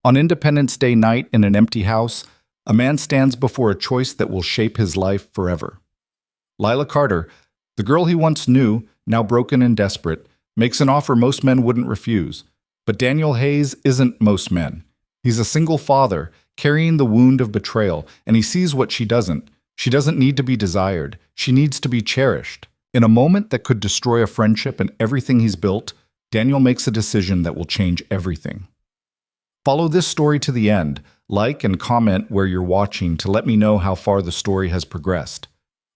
On Independence Day night in an empty house, a man stands before a choice that will shape his life forever. Lila Carter, the girl he once knew, now broken and desperate, makes an offer most men wouldn't refuse. But Daniel Hayes isn't most men. He's a single father, carrying the wound of betrayal, and he sees what she doesn't. She doesn't need to be desired. She needs to be cherished. In a moment that could destroy a friendship and everything he's built, Daniel makes a decision that will change everything. Follow this story to the end. Like and comment where you're watching to let me know how far the story has progressed.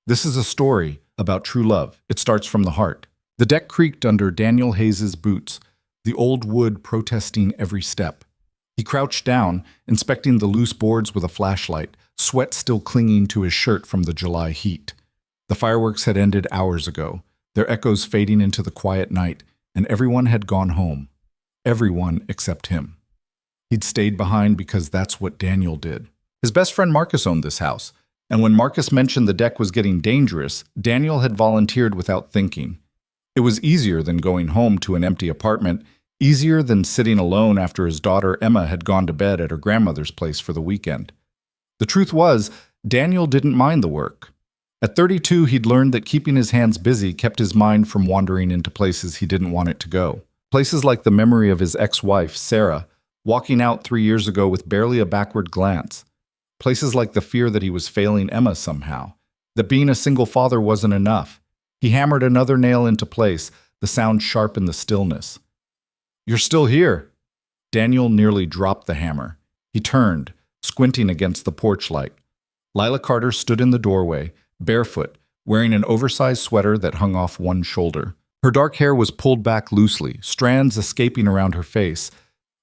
This is a story about true love. It starts from the heart. The deck creaked under Daniel Hayes' boots, the old wood protesting every step. He crouched down, inspecting the loose boards with a flashlight, sweat still clinging to his shirt from the July heat. The fireworks had ended hours ago, their echoes fading into the quiet night, and everyone had gone home. Everyone except him. He'd stayed behind because that's what Daniel did. His best friend Marcus owned this house, and when Marcus mentioned the deck was getting dangerous, Daniel had volunteered without thinking. It was easier than going home to an empty apartment, easier than sitting alone after his daughter Emma had gone to bed at her grandmother's place for the weekend. The truth was, Daniel didn't mind the work. At 32, he'd learned that keeping his hands busy kept his mind from wandering into places he didn't want it to go. Places like the memory of his ex-wife, Sarah, walking out 3 years ago with barely a backward glance. Places like the fear that he was failing Emma somehow, that being a single father wasn't enough. He hammered another nail into place, the sound sharp in the stillness. "You're still here." Daniel nearly dropped the hammer. He turned, squinting against the porch light. Lila Carter stood in the doorway, barefoot, wearing an oversized sweater that hung off one shoulder. Her dark hair was pulled back loosely, strands escaping around her face.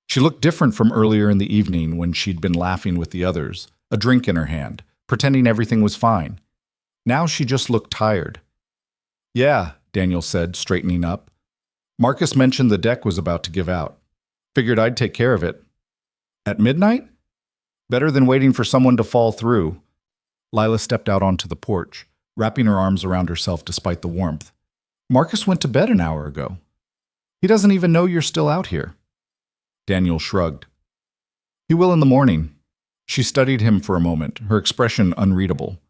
She looked different from earlier in the evening when she'd been laughing with the others, a drink in her hand, pretending everything was fine. Now she just looked tired. "Yeah," Daniel said, straightening up. "Marcus mentioned the deck was about to give out. Figured I'd take care of it." "At midnight? Better than waiting for someone to fall through." Lila stepped out onto the porch, wrapping her arms around herself despite the warmth. "Marcus went to bed an hour ago. He doesn't even know you're still out here." Daniel shrugged. "He will in the morning." She studied him for a moment, her expression unreadable.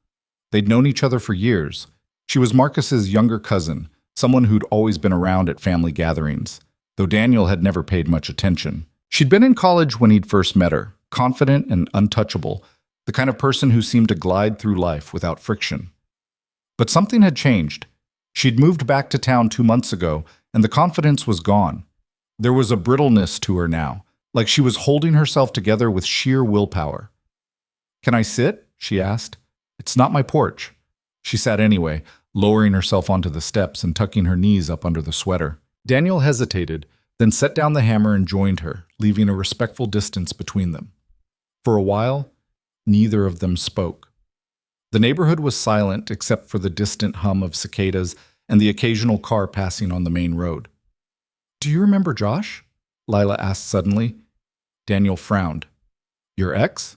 They'd known each other for years. She was Marcus's younger cousin, someone who'd always been around at family gatherings, though Daniel had never paid much attention. She'd been in college when he'd first met her, confident and untouchable, the kind of person who seemed to glide through life without friction. But something had changed. She'd moved back to town 2 months ago, and the confidence was gone. There was a brittleness to her now, like she was holding herself together with sheer willpower. "Can I sit?" she asked. "It's not my porch." She sat anyway, lowering herself onto the steps and tucking her knees up under the sweater. Daniel hesitated, then set down the hammer and joined her, leaving a respectful distance between them. For a while, neither of them spoke. The neighborhood was silent except for the distant hum of cicadas and the occasional car passing on the main road. "Do you remember Josh?" Lila asked suddenly. Daniel frowned. "Your ex?"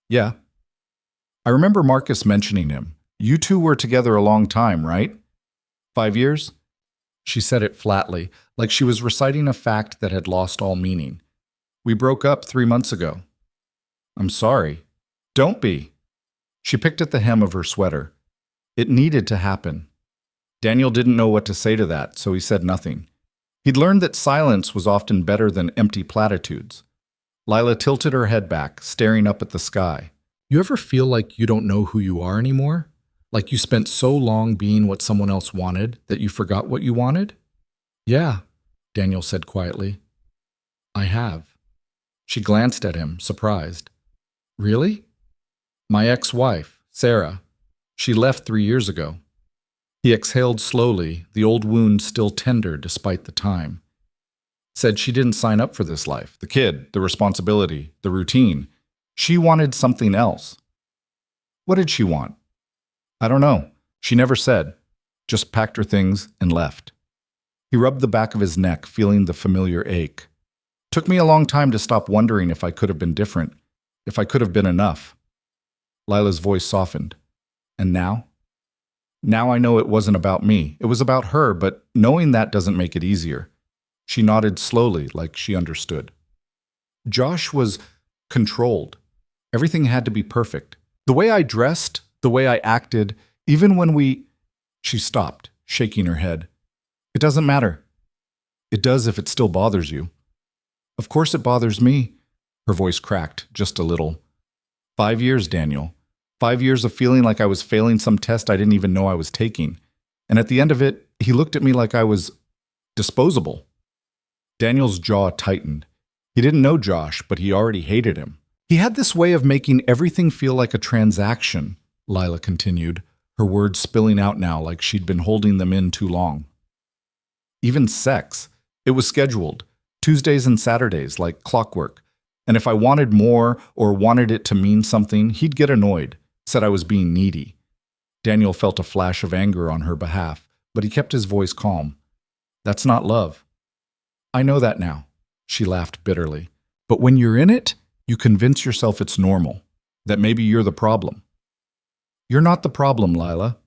"Yeah." "I remember Marcus mentioning him. You two were together a long time, right? 5 years?" She said it flatly, like she was reciting a fact that had lost all meaning. "We broke up 3 months ago." "I'm sorry." "Don't be." She picked at the hem of her sweater. It needed to happen. Daniel didn't know what to say to that, so he said nothing. He'd learned that silence was often better than empty platitudes. Lila tilted her head back, staring up at the sky. "You ever feel like you don't know who you are anymore? Like you spent so long being what someone else wanted that you forgot what you wanted?" "Yeah," Daniel said quietly. "I have." She glanced at him, surprised. "Really?" "My ex-wife, Sarah. She left 3 years ago." He exhaled slowly, the old wound still tender despite the time. Said she didn't sign up for this life, the kid, the responsibility, the routine. She wanted something else. "What did she want?" "I don't know. She never said. Just packed her things and left." He rubbed the back of his neck, feeling the familiar ache. "Took me a long time to stop wondering if I could have been different, if I could have been enough." Lila's voice softened. "And now?" "Now I know it wasn't about me. It was about her, but knowing that doesn't make it easier." She nodded slowly, like she understood. "Josh was controlled. Everything had to be perfect. The way I dressed, the way I acted, even when we... She stopped, shaking her head. It doesn't matter. It does if it still bothers you. Of course it bothers me. Her voice cracked just a little. 5 years, Daniel. 5 years of feeling like I was failing some test I didn't even know I was taking. And at the end of it, he looked at me like I was disposable. Daniel's jaw tightened. He didn't know Josh, but he already hated him. He had this way of making everything feel like a transaction, Lila continued, her words spilling out now like she'd been holding them in too long. Even sex. It was scheduled, Tuesdays and Saturdays, like clockwork. And if I wanted more or wanted it to mean something, he'd get annoyed, said I was being needy. Daniel felt a flash of anger on her behalf, but he kept his voice calm. That's not love. I know that now, she laughed bitterly. But when you're in it, you convince yourself it's normal, that maybe you're the problem. You're not the problem, Lila.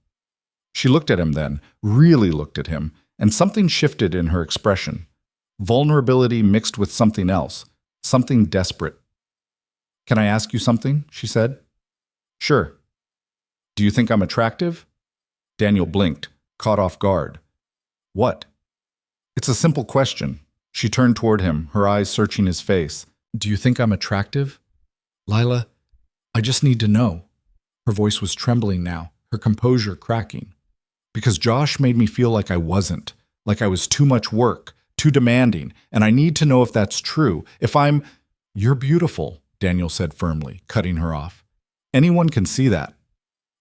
She looked at him then, really looked at him, and something shifted in her expression. Vulnerability mixed with something else, something desperate. Can I ask you something? She said. Sure. Do you think I'm attractive? Daniel blinked, caught off guard. What? It's a simple question. She turned toward him, her eyes searching his face. Do you think I'm attractive? Lila, I just need to know. Her voice was trembling now, her composure cracking. Because Josh made me feel like I wasn't, like I was too much work, too demanding, and I need to know if that's true. If I'm... You're beautiful, Daniel said firmly, cutting her off. Anyone can see that.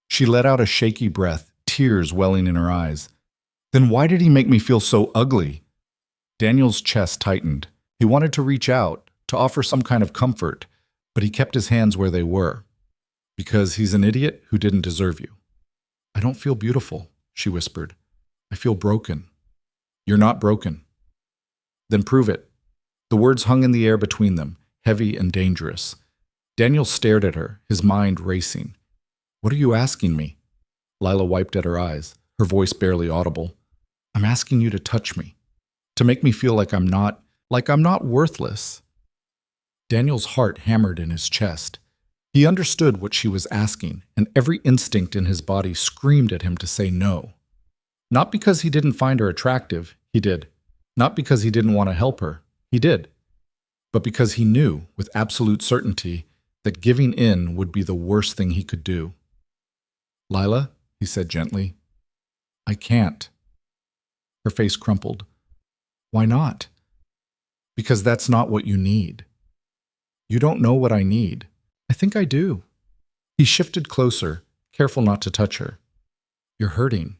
She let out a shaky breath, tears welling in her eyes. Then why did he make me feel so ugly? Daniel's chest tightened. He wanted to reach out, to offer some kind of comfort, but he kept his hands where they were. Because he's an idiot who didn't deserve you. I don't feel beautiful, she whispered. I feel broken. You're not broken. Then prove it. The words hung in the air between them, heavy and dangerous. Daniel stared at her, his mind racing. What are you asking me? Lila wiped at her eyes, her voice barely audible. I'm asking you to touch me, to make me feel like I'm not worthless. Daniel's heart hammered in his chest. He understood what she was asking, and every instinct in his body screamed at him to say no. Not because he didn't find her attractive, he did. Not because he didn't want to help her, he did. But because he knew, with absolute certainty, that giving in would be the worst thing he could do. Lila, he said gently, I can't. Her face crumpled. Why not? Because that's not what you need. You don't know what I need. I think I do. He shifted closer, careful not to touch her. You're hurting,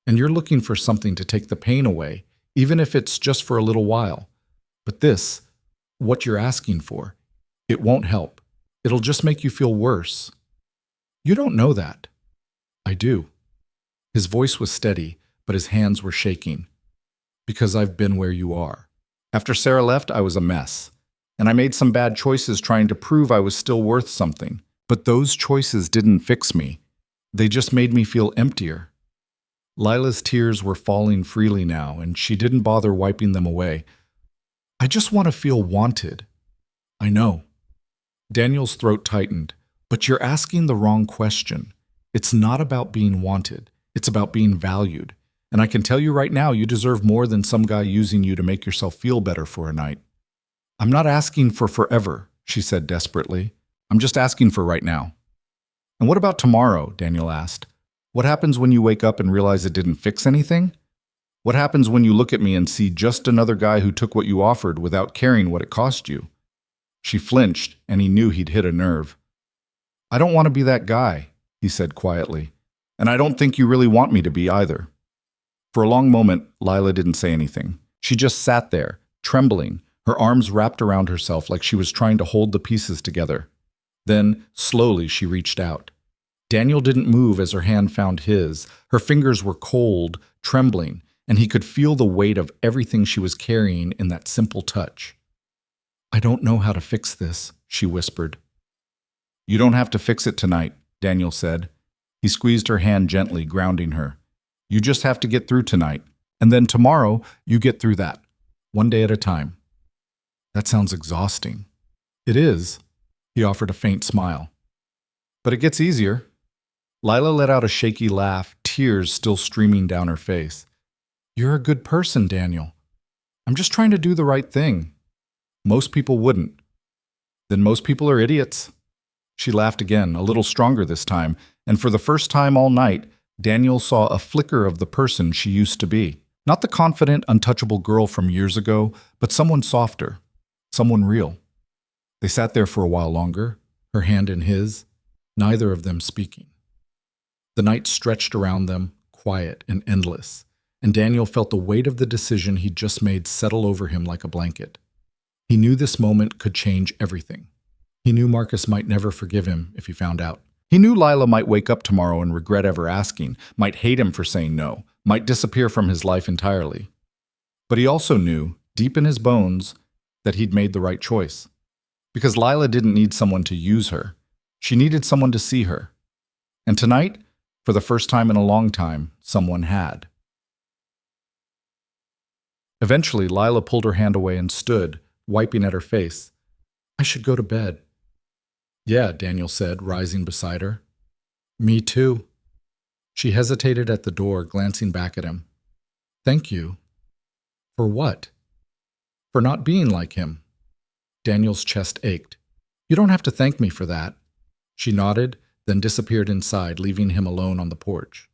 and you're looking for something to take the pain away, even if it's just for a little while. But this, what you're asking for, it won't help. It'll just make you feel worse. You don't know that. I do. His voice was steady, but his hands were shaking. Because I've been where you are. After Sarah left, I was a mess. And I made some bad choices trying to prove I was still worth something. But those choices didn't fix me. They just made me feel emptier. Lila's tears were falling freely now, and she didn't bother wiping them away. I just want to feel wanted. I know. Daniel's throat tightened. But you're asking the wrong question. It's not about being wanted. It's about being valued. And I can tell you right now, you deserve more than some guy using you to make yourself feel better for a night. I'm not asking for forever, she said desperately. I'm just asking for right now. And what about tomorrow? Daniel asked. What happens when you wake up and realize it didn't fix anything? What happens when you look at me and see just another guy who took what you offered without caring what it cost you? She flinched, and he knew he'd hit a nerve. I don't want to be that guy, he said quietly. And I don't think you really want me to be either. For a long moment, Lila didn't say anything. She just sat there, trembling, her arms wrapped around herself like she was trying to hold the pieces together. Then, slowly, she reached out. Daniel didn't move as her hand found his. Her fingers were cold, trembling, and he could feel the weight of everything she was carrying in that simple touch. I don't know how to fix this, she whispered. You don't have to fix it tonight, Daniel said. He squeezed her hand gently, grounding her. You just have to get through tonight, and then tomorrow you get through that, one day at a time. That sounds exhausting. It is. He offered a faint smile. But it gets easier. Lila let out a shaky laugh, tears still streaming down her face. You're a good person, Daniel. I'm just trying to do the right thing. Most people wouldn't. Then most people are idiots. She laughed again, a little stronger this time, and for the first time all night, Daniel saw a flicker of the person she used to be. Not the confident, untouchable girl from years ago, but someone softer, someone real. They sat there for a while longer, her hand in his, neither of them speaking. The night stretched around them, quiet and endless, and Daniel felt the weight of the decision he'd just made settle over him like a blanket. He knew this moment could change everything. He knew Marcus might never forgive him if he found out. He knew Lila might wake up tomorrow and regret ever asking, might hate him for saying no, might disappear from his life entirely. But he also knew, deep in his bones, that he'd made the right choice. Because Lila didn't need someone to use her. She needed someone to see her. And tonight, for the first time in a long time, someone had. Eventually, Lila pulled her hand away and stood, wiping at her face. I should go to bed. Yeah, Daniel said, rising beside her. Me too. She hesitated at the door, glancing back at him. Thank you. For what? For not being like him. Daniel's chest ached. You don't have to thank me for that. She nodded, then disappeared inside, leaving him alone on the porch.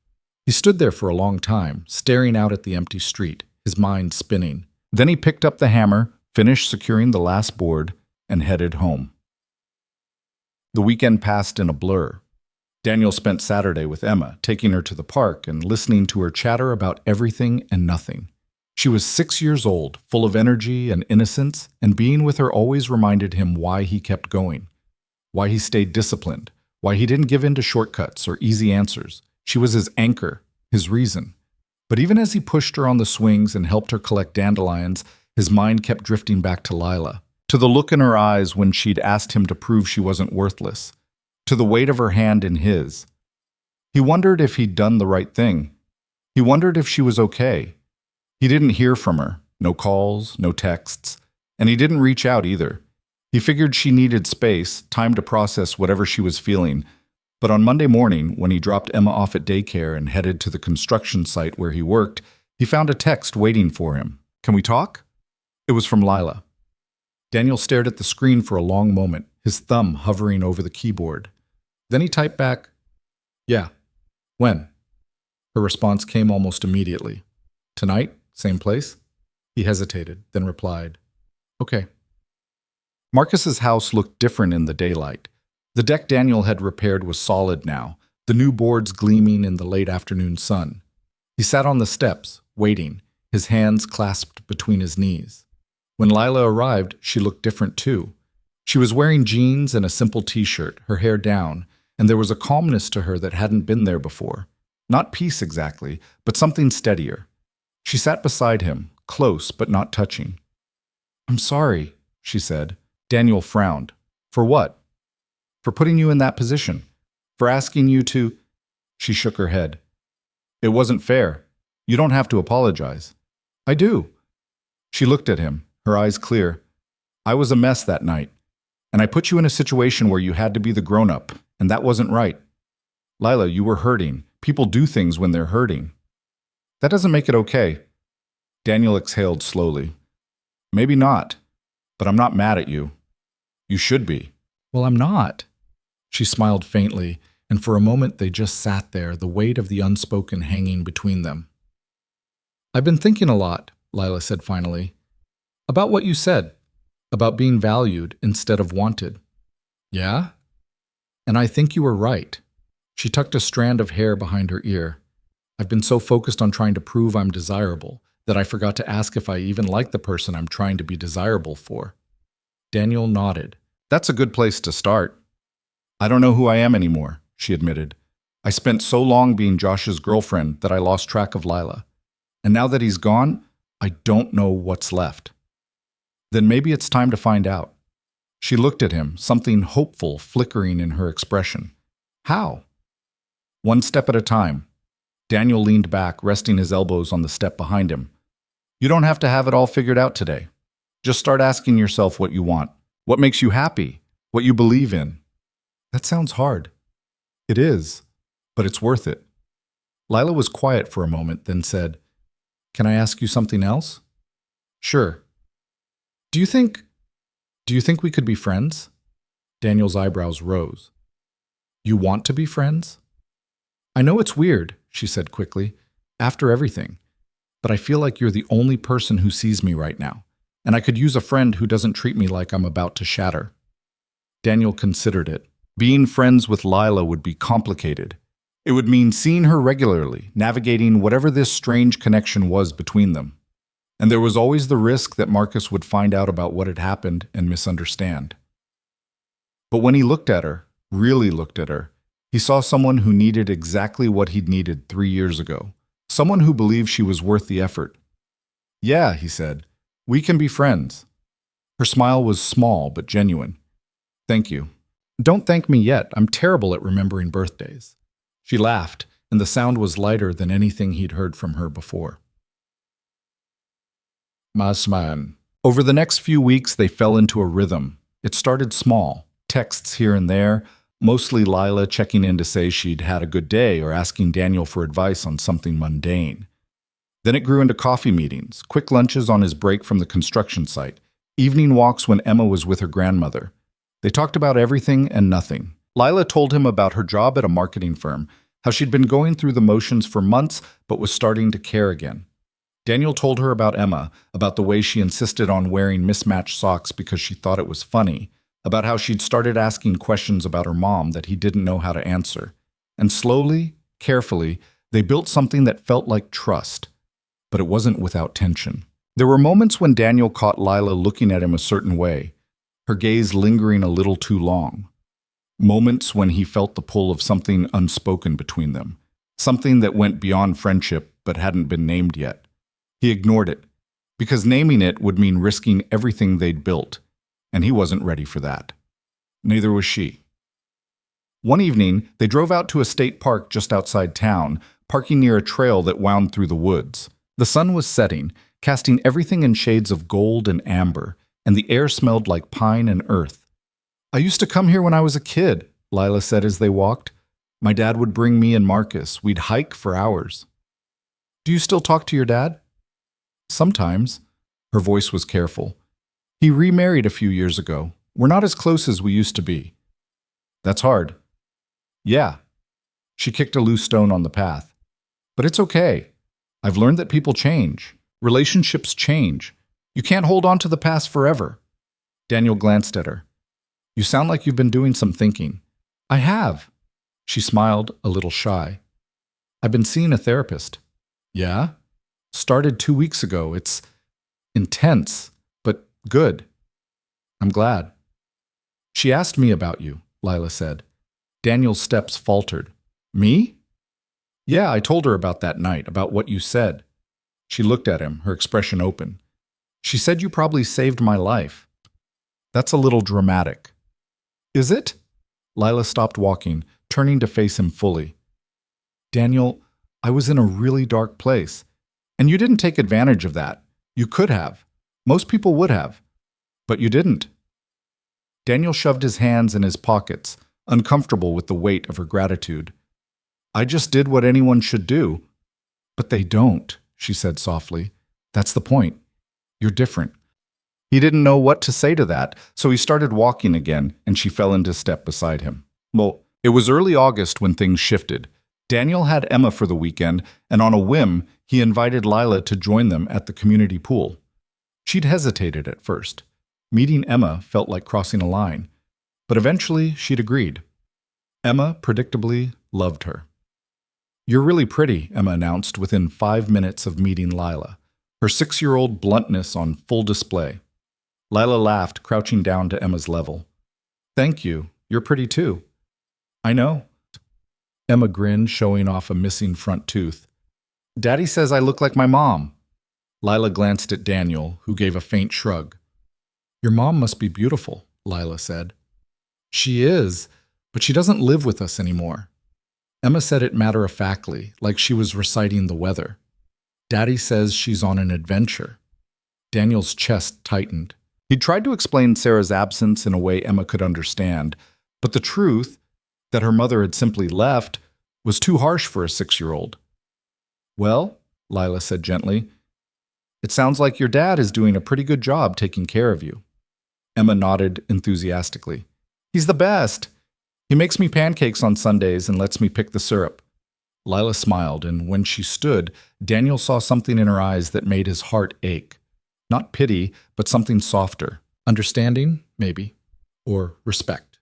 He stood there for a long time, staring out at the empty street, his mind spinning. Then he picked up the hammer, finished securing the last board, and headed home. The weekend passed in a blur. Daniel spent Saturday with Emma, taking her to the park and listening to her chatter about everything and nothing. She was 6 years old, full of energy and innocence, and being with her always reminded him why he kept going, why he stayed disciplined, why he didn't give in to shortcuts or easy answers. She was his anchor, his reason. But even as he pushed her on the swings and helped her collect dandelions, his mind kept drifting back to Lila, to the look in her eyes when she'd asked him to prove she wasn't worthless, to the weight of her hand in his. He wondered if he'd done the right thing. He wondered if she was okay. He didn't hear from her, no calls, no texts, and he didn't reach out either. He figured she needed space, time to process whatever she was feeling. But on Monday morning, when he dropped Emma off at daycare and headed to the construction site where he worked, he found a text waiting for him. Can we talk? It was from Lila. Daniel stared at the screen for a long moment, his thumb hovering over the keyboard. Then he typed back, Yeah. When? Her response came almost immediately. Tonight? Same place? He hesitated, then replied, Okay. Marcus's house looked different in the daylight. The deck Daniel had repaired was solid now, the new boards gleaming in the late afternoon sun. He sat on the steps, waiting, his hands clasped between his knees. When Lila arrived, she looked different too. She was wearing jeans and a simple t-shirt, her hair down, and there was a calmness to her that hadn't been there before. Not peace exactly, but something steadier. She sat beside him, close but not touching. I'm sorry, she said. Daniel frowned. For what? For putting you in that position. For asking you to... She shook her head. It wasn't fair. You don't have to apologize. I do. She looked at him, her eyes clear. I was a mess that night, and I put you in a situation where you had to be the grown-up, and that wasn't right. Lila, you were hurting. People do things when they're hurting. That doesn't make it okay. Daniel exhaled slowly. Maybe not, but I'm not mad at you. You should be. Well, I'm not. She smiled faintly, and for a moment they just sat there, the weight of the unspoken hanging between them. I've been thinking a lot, Lila said finally, about what you said, about being valued instead of wanted. Yeah? And I think you were right. She tucked a strand of hair behind her ear. I've been so focused on trying to prove I'm desirable that I forgot to ask if I even like the person I'm trying to be desirable for. Daniel nodded. That's a good place to start. I don't know who I am anymore, she admitted. I spent so long being Josh's girlfriend that I lost track of Lila. And now that he's gone, I don't know what's left. Then maybe it's time to find out. She looked at him, something hopeful flickering in her expression. How? One step at a time. Daniel leaned back, resting his elbows on the step behind him. You don't have to have it all figured out today. Just start asking yourself what you want. What makes you happy? what you believe in. That sounds hard. It is, but it's worth it. Lila was quiet for a moment, then said, "Can I ask you something else?" "Sure." Do you think we could be friends?" Daniel's eyebrows rose. "You want to be friends?" "I know it's weird," she said quickly, "after everything. But I feel like you're the only person who sees me right now, and I could use a friend who doesn't treat me like I'm about to shatter." Daniel considered it. Being friends with Lila would be complicated. It would mean seeing her regularly, navigating whatever this strange connection was between them. And there was always the risk that Marcus would find out about what had happened and misunderstand. But when he looked at her, really looked at her, he saw someone who needed exactly what he'd needed 3 years ago. Someone who believed she was worth the effort. "Yeah," he said, "we can be friends." Her smile was small but genuine. "Thank you." "Don't thank me yet. I'm terrible at remembering birthdays." She laughed, and the sound was lighter than anything he'd heard from her before. Masman. Over the next few weeks, they fell into a rhythm. It started small, texts here and there, mostly Lila checking in to say she'd had a good day or asking Daniel for advice on something mundane. Then it grew into coffee meetings, quick lunches on his break from the construction site, evening walks when Emma was with her grandmother. They talked about everything and nothing. Lila told him about her job at a marketing firm, how she'd been going through the motions for months but was starting to care again. Daniel told her about Emma, about the way she insisted on wearing mismatched socks because she thought it was funny, about how she'd started asking questions about her mom that he didn't know how to answer. And slowly, carefully, they built something that felt like trust. But it wasn't without tension. There were moments when Daniel caught Lila looking at him a certain way, her gaze lingering a little too long. Moments when he felt the pull of something unspoken between them, something that went beyond friendship but hadn't been named yet. He ignored it, because naming it would mean risking everything they'd built, and he wasn't ready for that. Neither was she. One evening, they drove out to a state park just outside town, parking near a trail that wound through the woods. The sun was setting, casting everything in shades of gold and amber, and the air smelled like pine and earth. "I used to come here when I was a kid," Lila said as they walked. "My dad would bring me and Marcus. We'd hike for hours." "Do you still talk to your dad?" "Sometimes." Her voice was careful. "He remarried a few years ago. We're not as close as we used to be." "That's hard." "Yeah." She kicked a loose stone on the path. "But it's okay. I've learned that people change. Relationships change. You can't hold on to the past forever." Daniel glanced at her. "You sound like you've been doing some thinking." "I have." She smiled, a little shy. "I've been seeing a therapist." "Yeah?" "Started 2 weeks ago. It's intense, but good." "I'm glad." "She asked me about you," Lila said. Daniel's steps faltered. "Me?" "Yeah, I told her about that night, about what you said." She looked at him, her expression open. "She said you probably saved my life." "That's a little dramatic." "Is it?" Lila stopped walking, turning to face him fully. "Daniel, I was in a really dark place. And you didn't take advantage of that. You could have. Most people would have. But you didn't." Daniel shoved his hands in his pockets, uncomfortable with the weight of her gratitude. "I just did what anyone should do." "But they don't," she said softly. "That's the point. You're different." He didn't know what to say to that, so he started walking again, and she fell into step beside him. Well, it was early August when things shifted. Daniel had Emma for the weekend, and on a whim, he invited Lila to join them at the community pool. She'd hesitated at first. Meeting Emma felt like crossing a line, but eventually she'd agreed. Emma, predictably, loved her. "You're really pretty," Emma announced within 5 minutes of meeting Lila, her 6-year-old bluntness on full display. Lila laughed, crouching down to Emma's level. "Thank you. You're pretty too." "I know." Emma grinned, showing off a missing front tooth. "Daddy says I look like my mom." Lila glanced at Daniel, who gave a faint shrug. "Your mom must be beautiful," Lila said. "She is, but she doesn't live with us anymore." Emma said it matter-of-factly, like she was reciting the weather. "Daddy says she's on an adventure." Daniel's chest tightened. He tried to explain Sarah's absence in a way Emma could understand, but the truth, that her mother had simply left, was too harsh for a 6-year-old. "Well," Lila said gently, "it sounds like your dad is doing a pretty good job taking care of you." Emma nodded enthusiastically. "He's the best. He makes me pancakes on Sundays and lets me pick the syrup." Lila smiled, and when she stood, Daniel saw something in her eyes that made his heart ache. Not pity, but something softer. Understanding, maybe, or respect.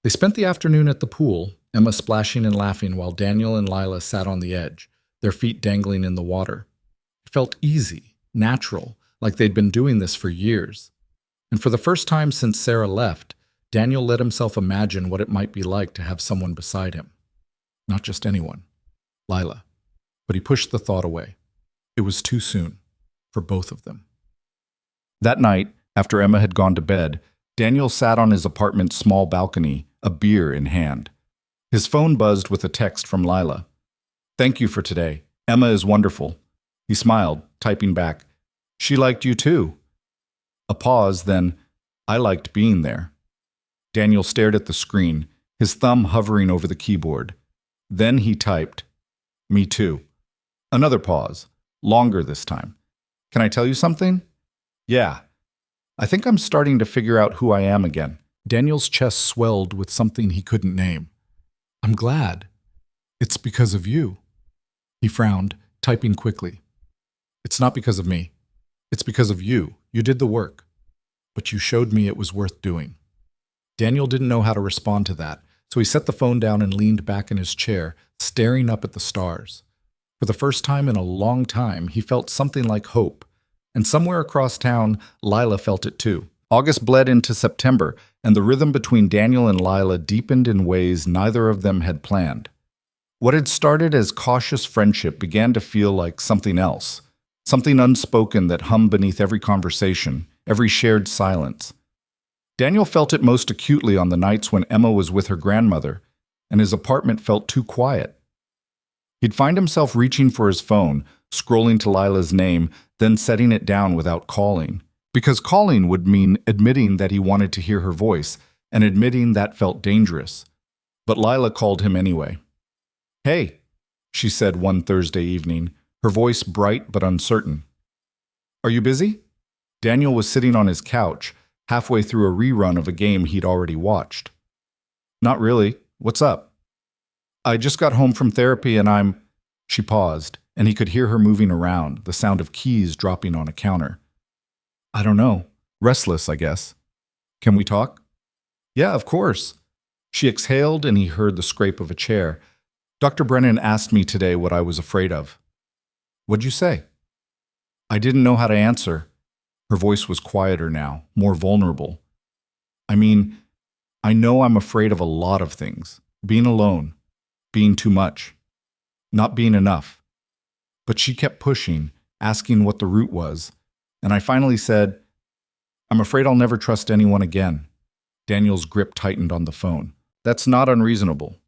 They spent the afternoon at the pool, Emma splashing and laughing while Daniel and Lila sat on the edge, their feet dangling in the water. It felt easy, natural, like they'd been doing this for years. And for the first time since Sarah left, Daniel let himself imagine what it might be like to have someone beside him. Not just anyone. Lila. But he pushed the thought away. It was too soon. For both of them. That night, after Emma had gone to bed, Daniel sat on his apartment's small balcony, a beer in hand. His phone buzzed with a text from Lila. "Thank you for today. Emma is wonderful." He smiled, typing back, "She liked you too." A pause, then, "I liked being there." Daniel stared at the screen, his thumb hovering over the keyboard. Then he typed, "Me too." Another pause, longer this time. "Can I tell you something?" "Yeah. I think I'm starting to figure out who I am again." Daniel's chest swelled with something he couldn't name. "I'm glad. It's because of you." He frowned, typing quickly. "It's not because of me. It's because of you. You did the work. But you showed me it was worth doing." Daniel didn't know how to respond to that, so he set the phone down and leaned back in his chair, staring up at the stars. For the first time in a long time, he felt something like hope, and somewhere across town, Lila felt it too. August bled into September, and the rhythm between Daniel and Lila deepened in ways neither of them had planned. What had started as cautious friendship began to feel like something else, something unspoken that hummed beneath every conversation, every shared silence. Daniel felt it most acutely on the nights when Emma was with her grandmother, and his apartment felt too quiet. He'd find himself reaching for his phone, scrolling to Lila's name, then setting it down without calling. Because calling would mean admitting that he wanted to hear her voice, and admitting that felt dangerous. But Lila called him anyway. "Hey," she said one Thursday evening, her voice bright but uncertain. "Are you busy?" Daniel was sitting on his couch, halfway through a rerun of a game he'd already watched. "Not really. What's up?" "I just got home from therapy and I'm—" She paused, and he could hear her moving around, the sound of keys dropping on a counter. "I don't know. Restless, I guess. Can we talk?" "Yeah, of course." She exhaled, and he heard the scrape of a chair. "Dr. Brennan asked me today what I was afraid of." "What'd you say?" I didn't know how to answer. Her voice was quieter now, more vulnerable. "I mean, I know I'm afraid of a lot of things. Being alone. Being too much. Not being enough." But she kept pushing, asking what the root was, and I finally said, "I'm afraid I'll never trust anyone again." Daniel's grip tightened on the phone. "That's not unreasonable."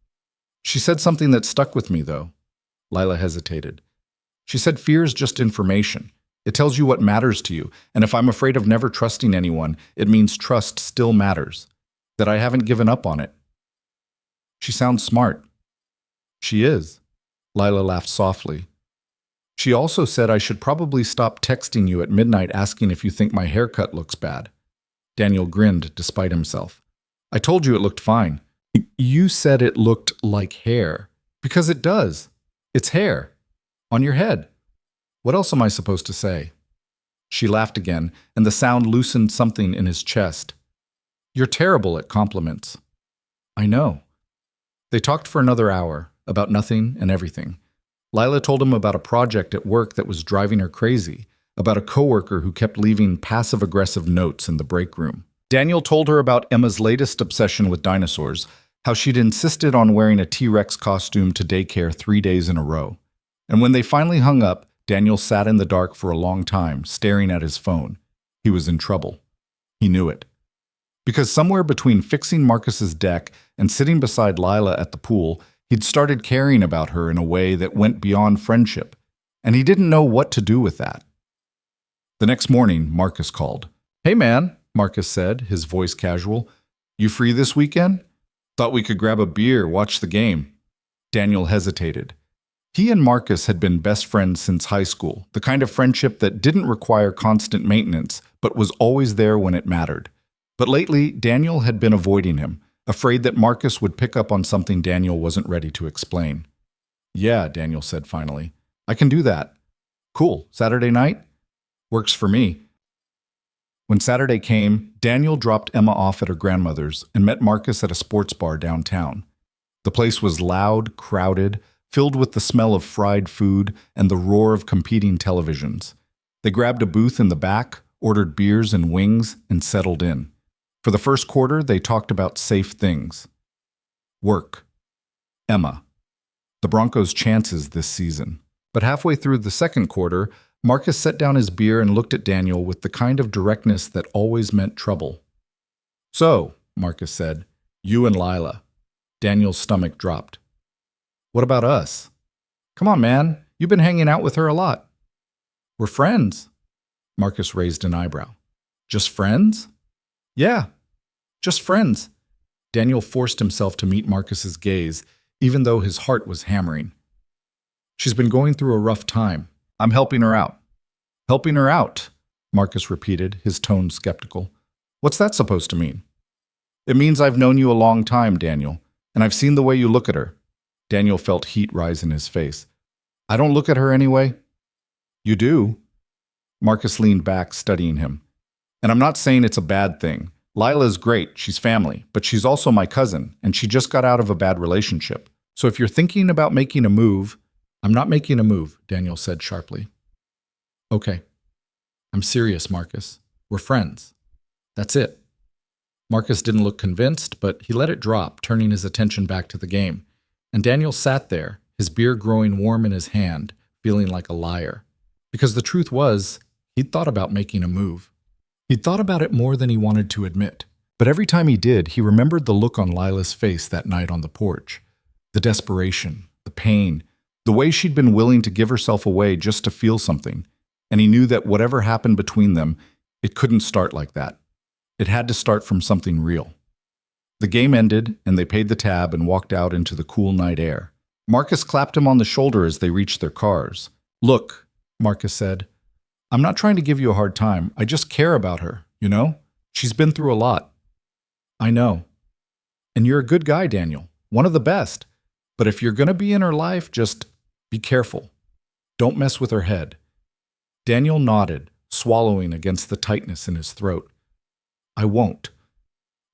She said something that stuck with me, though. Lila hesitated. She said fear's just information. It tells you what matters to you, and if I'm afraid of never trusting anyone, it means trust still matters, that I haven't given up on it. She sounds smart. She is. Lila laughed softly. She also said I should probably stop texting you at midnight asking if you think my haircut looks bad. Daniel grinned despite himself. I told you it looked fine. You said it looked like hair. Because it does. It's hair. On your head. What else am I supposed to say? She laughed again, and the sound loosened something in his chest. You're terrible at compliments. I know. They talked for another hour, about nothing and everything. Lila told him about a project at work that was driving her crazy, about a coworker who kept leaving passive-aggressive notes in the break room. Daniel told her about Emma's latest obsession with dinosaurs, how she'd insisted on wearing a T-Rex costume to daycare 3 days in a row. And when they finally hung up, Daniel sat in the dark for a long time, staring at his phone. He was in trouble. He knew it. Because somewhere between fixing Marcus's deck and sitting beside Lila at the pool, he'd started caring about her in a way that went beyond friendship, and he didn't know what to do with that. The next morning, Marcus called. Hey man, Marcus said, his voice casual. You free this weekend? Thought we could grab a beer, watch the game. Daniel hesitated. He and Marcus had been best friends since high school, the kind of friendship that didn't require constant maintenance, but was always there when it mattered. But lately, Daniel had been avoiding him, afraid that Marcus would pick up on something Daniel wasn't ready to explain. Yeah, Daniel said finally. I can do that. Cool. Saturday night? Works for me. When Saturday came, Daniel dropped Emma off at her grandmother's and met Marcus at a sports bar downtown. The place was loud, crowded, filled with the smell of fried food and the roar of competing televisions. They grabbed a booth in the back, ordered beers and wings, and settled in. For the first quarter, they talked about safe things. Work. Emma. The Broncos' chances this season. But halfway through the second quarter, Marcus set down his beer and looked at Daniel with the kind of directness that always meant trouble. So, Marcus said, you and Lila. Daniel's stomach dropped. What about us? Come on, man. You've been hanging out with her a lot. We're friends. Marcus raised an eyebrow. Just friends? Yeah, just friends. Daniel forced himself to meet Marcus's gaze, even though his heart was hammering. She's been going through a rough time. I'm helping her out. Helping her out, Marcus repeated, his tone skeptical. What's that supposed to mean? It means I've known you a long time, Daniel, and I've seen the way you look at her. Daniel felt heat rise in his face. I don't look at her anyway. You do. Marcus leaned back, studying him. And I'm not saying it's a bad thing. Lila's great, she's family, but she's also my cousin, and she just got out of a bad relationship. So if you're thinking about making a move, I'm not making a move, Daniel said sharply. Okay. I'm serious, Marcus. We're friends. That's it. Marcus didn't look convinced, but he let it drop, turning his attention back to the game. And Daniel sat there, his beer growing warm in his hand, feeling like a liar. Because the truth was, he'd thought about making a move. He'd thought about it more than he wanted to admit. But every time he did, he remembered the look on Lila's face that night on the porch. The desperation, the pain, the way she'd been willing to give herself away just to feel something. And he knew that whatever happened between them, it couldn't start like that. It had to start from something real. The game ended, and they paid the tab and walked out into the cool night air. Marcus clapped him on the shoulder as they reached their cars. Look, Marcus said, I'm not trying to give you a hard time. I just care about her, you know? She's been through a lot. I know. And you're a good guy, Daniel. One of the best. But if you're going to be in her life, just be careful. Don't mess with her head. Daniel nodded, swallowing against the tightness in his throat. I won't.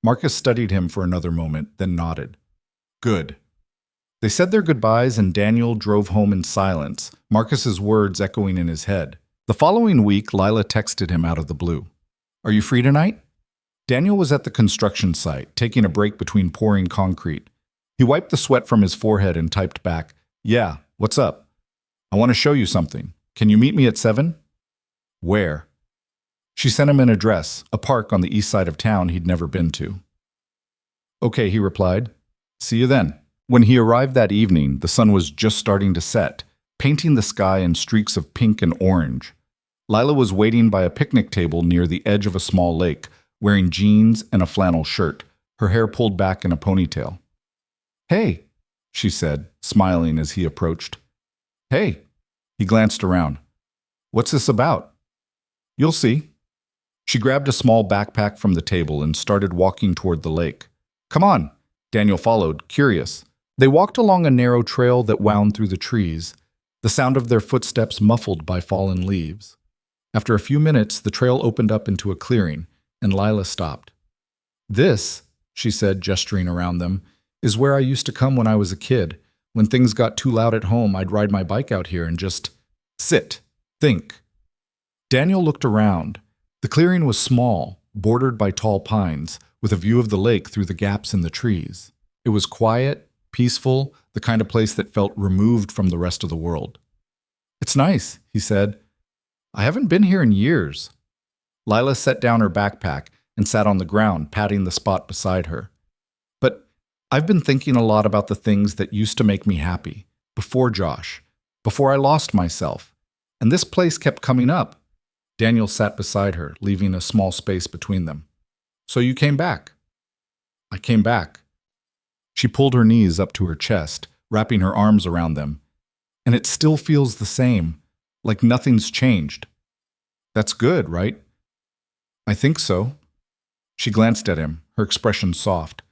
Marcus studied him for another moment, then nodded. Good. They said their goodbyes and Daniel drove home in silence, Marcus's words echoing in his head. The following week, Lila texted him out of the blue. Are you free tonight? Daniel was at the construction site, taking a break between pouring concrete. He wiped the sweat from his forehead and typed back, Yeah, what's up? I want to show you something. Can you meet me at 7? Where? She sent him an address, a park on the east side of town he'd never been to. Okay, he replied. See you then. When he arrived that evening, the sun was just starting to set, painting the sky in streaks of pink and orange. Lila was waiting by a picnic table near the edge of a small lake, wearing jeans and a flannel shirt, her hair pulled back in a ponytail. Hey, she said, smiling as he approached. Hey, he glanced around. What's this about? You'll see. She grabbed a small backpack from the table and started walking toward the lake. Come on, Daniel followed, curious. They walked along a narrow trail that wound through the trees, the sound of their footsteps muffled by fallen leaves. After a few minutes, the trail opened up into a clearing, and Lila stopped. This, she said, gesturing around them, is where I used to come when I was a kid. When things got too loud at home, I'd ride my bike out here and just sit, think. Daniel looked around. The clearing was small, bordered by tall pines, with a view of the lake through the gaps in the trees. It was quiet, peaceful, the kind of place that felt removed from the rest of the world. It's nice, he said. I haven't been here in years. Lila set down her backpack and sat on the ground, patting the spot beside her. But I've been thinking a lot about the things that used to make me happy, before Josh, before I lost myself. And this place kept coming up. Daniel sat beside her, leaving a small space between them. So you came back? I came back. She pulled her knees up to her chest, wrapping her arms around them. And it still feels the same, like nothing's changed. That's good, right? I think so. She glanced at him, her expression soft.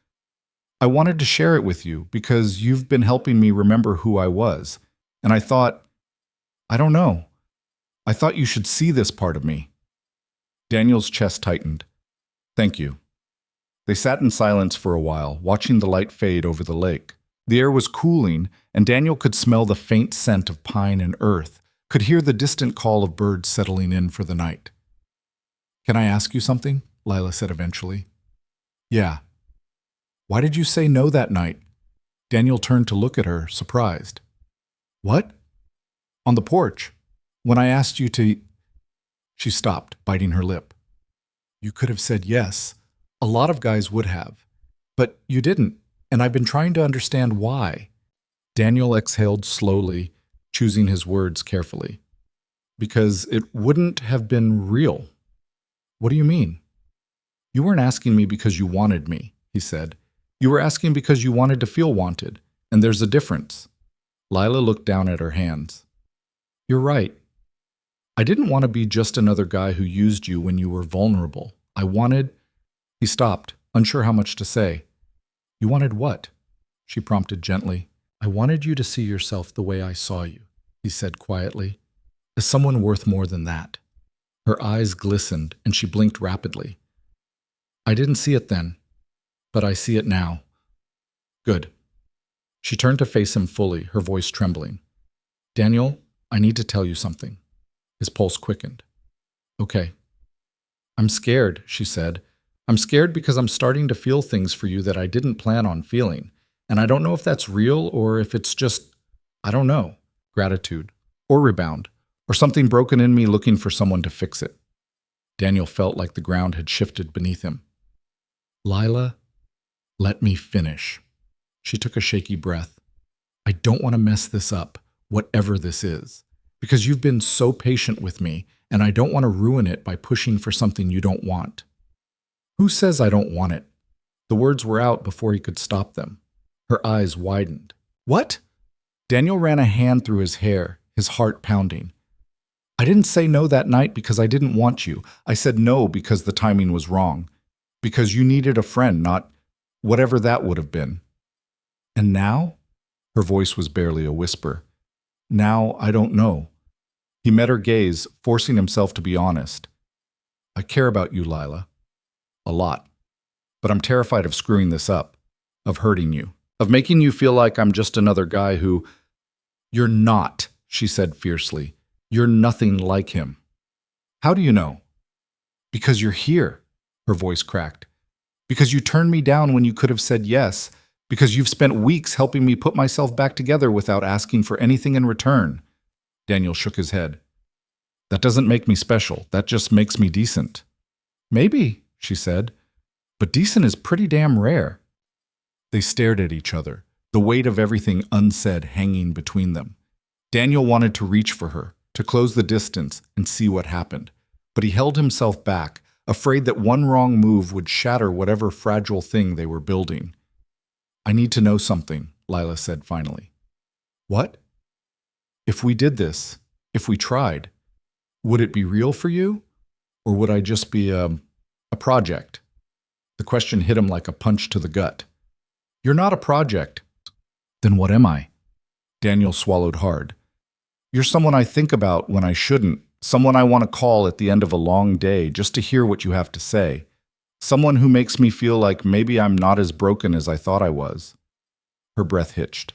I wanted to share it with you because you've been helping me remember who I was. And I thought, I don't know. I thought you should see this part of me. Daniel's chest tightened. Thank you. They sat in silence for a while, watching the light fade over the lake. The air was cooling, and Daniel could smell the faint scent of pine and earth, could hear the distant call of birds settling in for the night. Can I ask you something? Lila said eventually. Yeah. Why did you say no that night? Daniel turned to look at her, surprised. What? On the porch. When I asked you to... She stopped, biting her lip. You could have said yes. A lot of guys would have. But you didn't, and I've been trying to understand why. Daniel exhaled slowly, choosing his words carefully. Because it wouldn't have been real. What do you mean? You weren't asking me because you wanted me, he said. You were asking because you wanted to feel wanted, and there's a difference. Lila looked down at her hands. You're right. I didn't want to be just another guy who used you when you were vulnerable. I wanted... He stopped, unsure how much to say. You wanted what? She prompted gently. I wanted you to see yourself the way I saw you, he said quietly, as someone worth more than that. Her eyes glistened, and she blinked rapidly. I didn't see it then, but I see it now. Good. She turned to face him fully, her voice trembling. Daniel, I need to tell you something. His pulse quickened. Okay. I'm scared, she said. I'm scared because I'm starting to feel things for you that I didn't plan on feeling. And I don't know if that's real or if it's just, I don't know, gratitude or rebound or something broken in me looking for someone to fix it. Daniel felt like the ground had shifted beneath him. Lila, let me finish. She took a shaky breath. I don't want to mess this up, whatever this is, because you've been so patient with me, and I don't want to ruin it by pushing for something you don't want. Who says I don't want it? The words were out before he could stop them. Her eyes widened. What? Daniel ran a hand through his hair, his heart pounding. I didn't say no that night because I didn't want you. I said no because the timing was wrong. Because you needed a friend, not whatever that would have been. And now? Her voice was barely a whisper. Now I don't know. He met her gaze, forcing himself to be honest. I care about you, Lila. A lot. But I'm terrified of screwing this up, of hurting you, of making you feel like I'm just another guy who... You're not, she said fiercely. You're nothing like him. How do you know? Because you're here, her voice cracked. Because you turned me down when you could have said yes. Because you've spent weeks helping me put myself back together without asking for anything in return. Daniel shook his head. That doesn't make me special. That just makes me decent. Maybe, she said, but decent is pretty damn rare. They stared at each other, the weight of everything unsaid hanging between them. Daniel wanted to reach for her, to close the distance and see what happened, but he held himself back, afraid that one wrong move would shatter whatever fragile thing they were building. I need to know something, Lila said finally. What? If we did this, if we tried, would it be real for you? Or would I just be a project? The question hit him like a punch to the gut. You're not a project. Then what am I? Daniel swallowed hard. You're someone I think about when I shouldn't, someone I want to call at the end of a long day just to hear what you have to say. Someone who makes me feel like maybe I'm not as broken as I thought I was. Her breath hitched.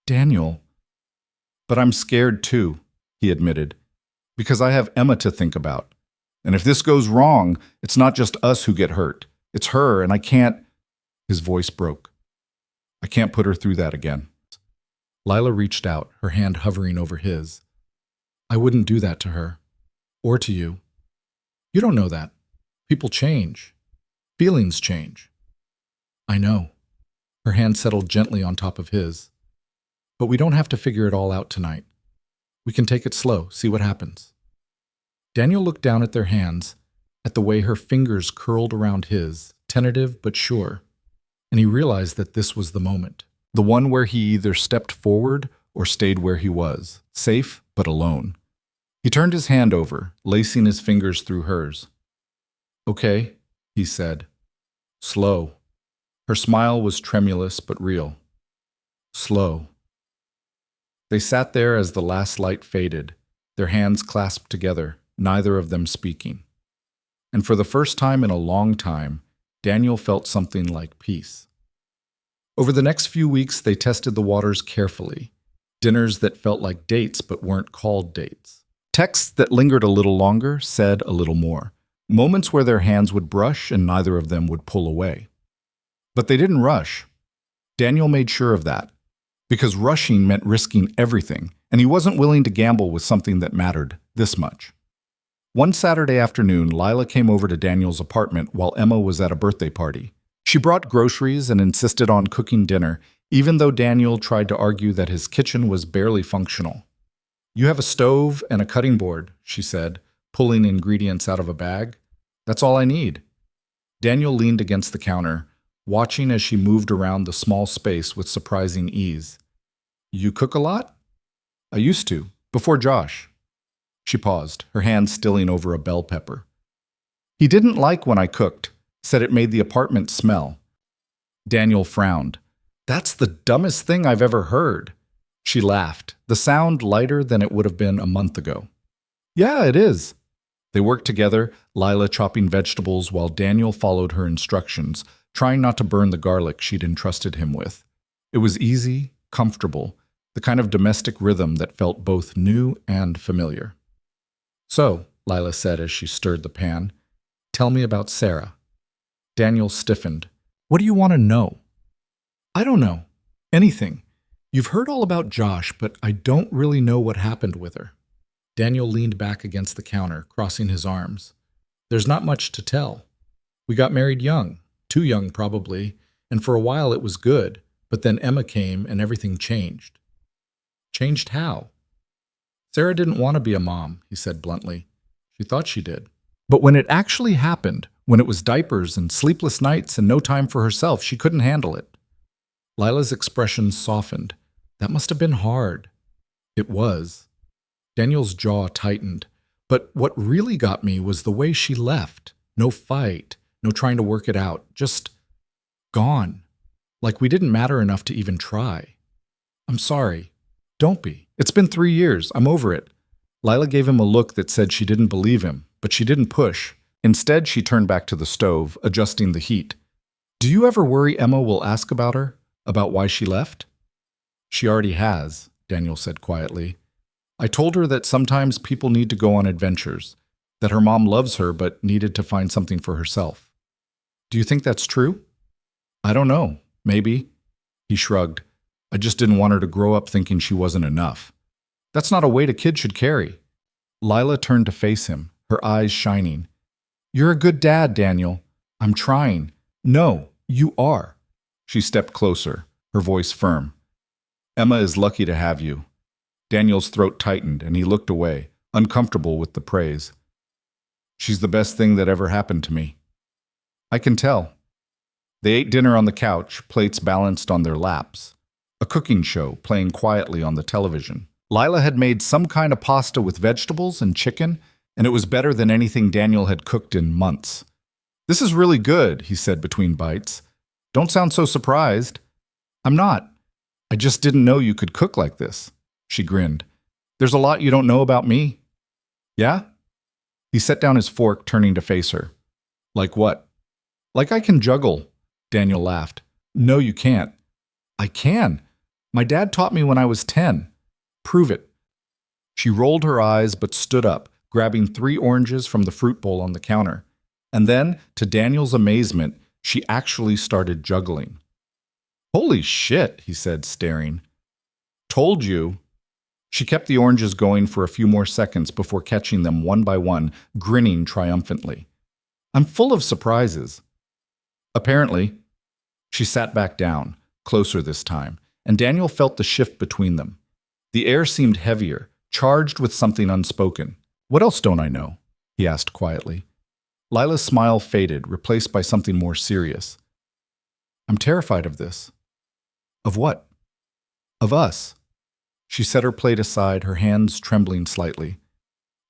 Daniel. But I'm scared too, he admitted, because I have Emma to think about. And if this goes wrong, it's not just us who get hurt. It's her, and I can't... His voice broke. I can't put her through that again. Lila reached out, her hand hovering over his. I wouldn't do that to her. Or to you. You don't know that. People change. Feelings change. I know. Her hand settled gently on top of his. But we don't have to figure it all out tonight. We can take it slow, see what happens. Daniel looked down at their hands, at the way her fingers curled around his, tentative but sure, and he realized that this was the moment. The one where he either stepped forward or stayed where he was, safe but alone. He turned his hand over, lacing his fingers through hers. "Okay," he said. Slow. Her smile was tremulous but real. Slow. They sat there as the last light faded, their hands clasped together, neither of them speaking. And for the first time in a long time, Daniel felt something like peace. Over the next few weeks, they tested the waters carefully. Dinners that felt like dates but weren't called dates. Texts that lingered a little longer, said a little more. Moments where their hands would brush and neither of them would pull away. But they didn't rush. Daniel made sure of that, because rushing meant risking everything, and he wasn't willing to gamble with something that mattered this much. One Saturday afternoon, Lila came over to Daniel's apartment while Emma was at a birthday party. She brought groceries and insisted on cooking dinner, even though Daniel tried to argue that his kitchen was barely functional. "You have a stove and a cutting board," she said, pulling ingredients out of a bag. "That's all I need." Daniel leaned against the counter, watching as she moved around the small space with surprising ease. "You cook a lot?" "I used to, before Josh." She paused, her hand stilling over a bell pepper. "He didn't like when I cooked, said it made the apartment smell." Daniel frowned. "That's the dumbest thing I've ever heard." She laughed, the sound lighter than it would have been a month ago. "Yeah, it is." They worked together, Lila chopping vegetables while Daniel followed her instructions, trying not to burn the garlic she'd entrusted him with. It was easy, comfortable, the kind of domestic rhythm that felt both new and familiar. "So," Lila said as she stirred the pan, "tell me about Sarah." Daniel stiffened. "What do you want to know?" "I don't know. Anything. You've heard all about Josh, but I don't really know what happened with her." Daniel leaned back against the counter, crossing his arms. "There's not much to tell. We got married young, too young probably, and for a while it was good, but then Emma came and everything changed." "Changed how?" "Sarah didn't want to be a mom," he said bluntly. "She thought she did. But when it actually happened, when it was diapers and sleepless nights and no time for herself, she couldn't handle it." Lila's expression softened. "That must have been hard." It was. Daniel's jaw tightened. But what really got me was the way she left. No fight, no trying to work it out, just gone. Like we didn't matter enough to even try. "I'm sorry." "Don't be. It's been 3 years. I'm over it." Lila gave him a look that said she didn't believe him, but she didn't push. Instead, she turned back to the stove, adjusting the heat. "Do you ever worry Emma will ask about her? About why she left?" "She already has," Daniel said quietly. "I told her that sometimes people need to go on adventures, that her mom loves her but needed to find something for herself." "Do you think that's true?" "I don't know. Maybe." He shrugged. "I just didn't want her to grow up thinking she wasn't enough. That's not a weight a kid should carry." Lila turned to face him, her eyes shining. "You're a good dad, Daniel. I'm trying." "No, you are." She stepped closer, her voice firm. "Emma is lucky to have you." Daniel's throat tightened and he looked away, uncomfortable with the praise. "She's the best thing that ever happened to me." "I can tell." They ate dinner on the couch, plates balanced on their laps. A cooking show playing quietly on the television. Lila had made some kind of pasta with vegetables and chicken, and it was better than anything Daniel had cooked in months. "This is really good," he said between bites. "Don't sound so surprised." "I'm not. I just didn't know you could cook like this." She grinned. "There's a lot you don't know about me." "Yeah?" He set down his fork, turning to face her. "Like what?" "Like I can juggle." Daniel laughed. "No, you can't." "I can. My dad taught me when I was 10. Prove it." She rolled her eyes but stood up, grabbing 3 oranges from the fruit bowl on the counter. And then, to Daniel's amazement, she actually started juggling. "Holy shit," he said, staring. "Told you." She kept the oranges going for a few more seconds before catching them one by one, grinning triumphantly. "I'm full of surprises." "Apparently." She sat back down, closer this time, and Daniel felt the shift between them. The air seemed heavier, charged with something unspoken. "What else don't I know?" he asked quietly. Lila's smile faded, replaced by something more serious. I'm terrified of this. Of what? Of us. She set her plate aside, her hands trembling slightly.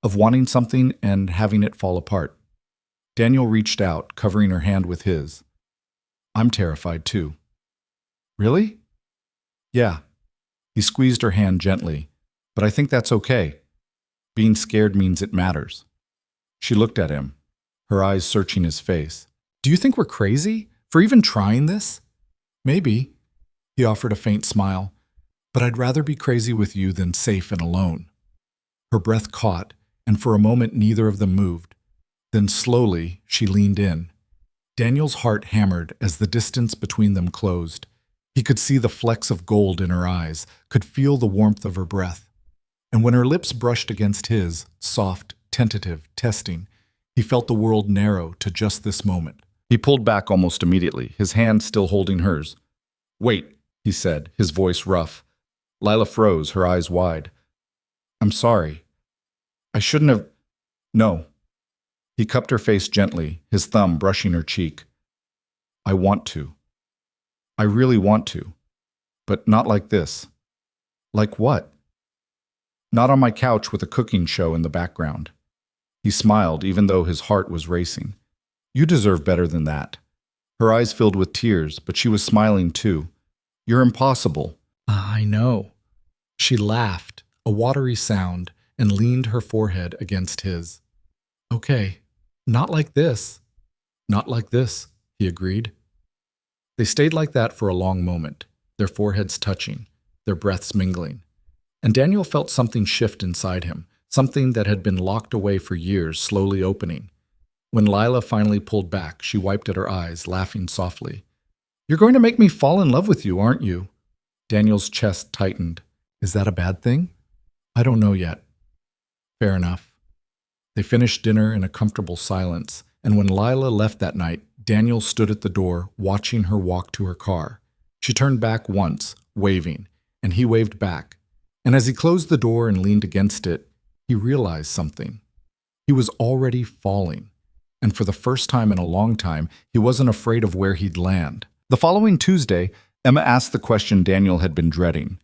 Of wanting something and having it fall apart. Daniel reached out, covering her hand with his. I'm terrified too. Really? Yeah. He squeezed her hand gently. But I think that's okay. Being scared means it matters. She looked at him, her eyes searching his face. Do you think we're crazy for even trying this? Maybe. He offered a faint smile. But I'd rather be crazy with you than safe and alone. Her breath caught, and for a moment neither of them moved. Then slowly she leaned in. Daniel's heart hammered as the distance between them closed. He could see the flecks of gold in her eyes, could feel the warmth of her breath. And when her lips brushed against his, soft, tentative, testing, he felt the world narrow to just this moment. He pulled back almost immediately, his hand still holding hers. Wait, he said, his voice rough. Lila froze, her eyes wide. I'm sorry. I shouldn't have... No. He cupped her face gently, his thumb brushing her cheek. I want to. I really want to. But not like this. Like what? Not on my couch with a cooking show in the background. He smiled, even though his heart was racing. You deserve better than that. Her eyes filled with tears, but she was smiling too. You're impossible. I know. She laughed, a watery sound, and leaned her forehead against his. Okay, not like this. Not like this, he agreed. They stayed like that for a long moment, their foreheads touching, their breaths mingling. And Daniel felt something shift inside him, something that had been locked away for years slowly opening. When Lila finally pulled back, she wiped at her eyes, laughing softly. You're going to make me fall in love with you, aren't you? Daniel's chest tightened. Is that a bad thing? I don't know yet. Fair enough. They finished dinner in a comfortable silence, and when Lila left that night, Daniel stood at the door, watching her walk to her car. She turned back once, waving, and he waved back. And as he closed the door and leaned against it, he realized something. He was already falling, and for the first time in a long time, he wasn't afraid of where he'd land. The following Tuesday, Emma asked the question Daniel had been dreading.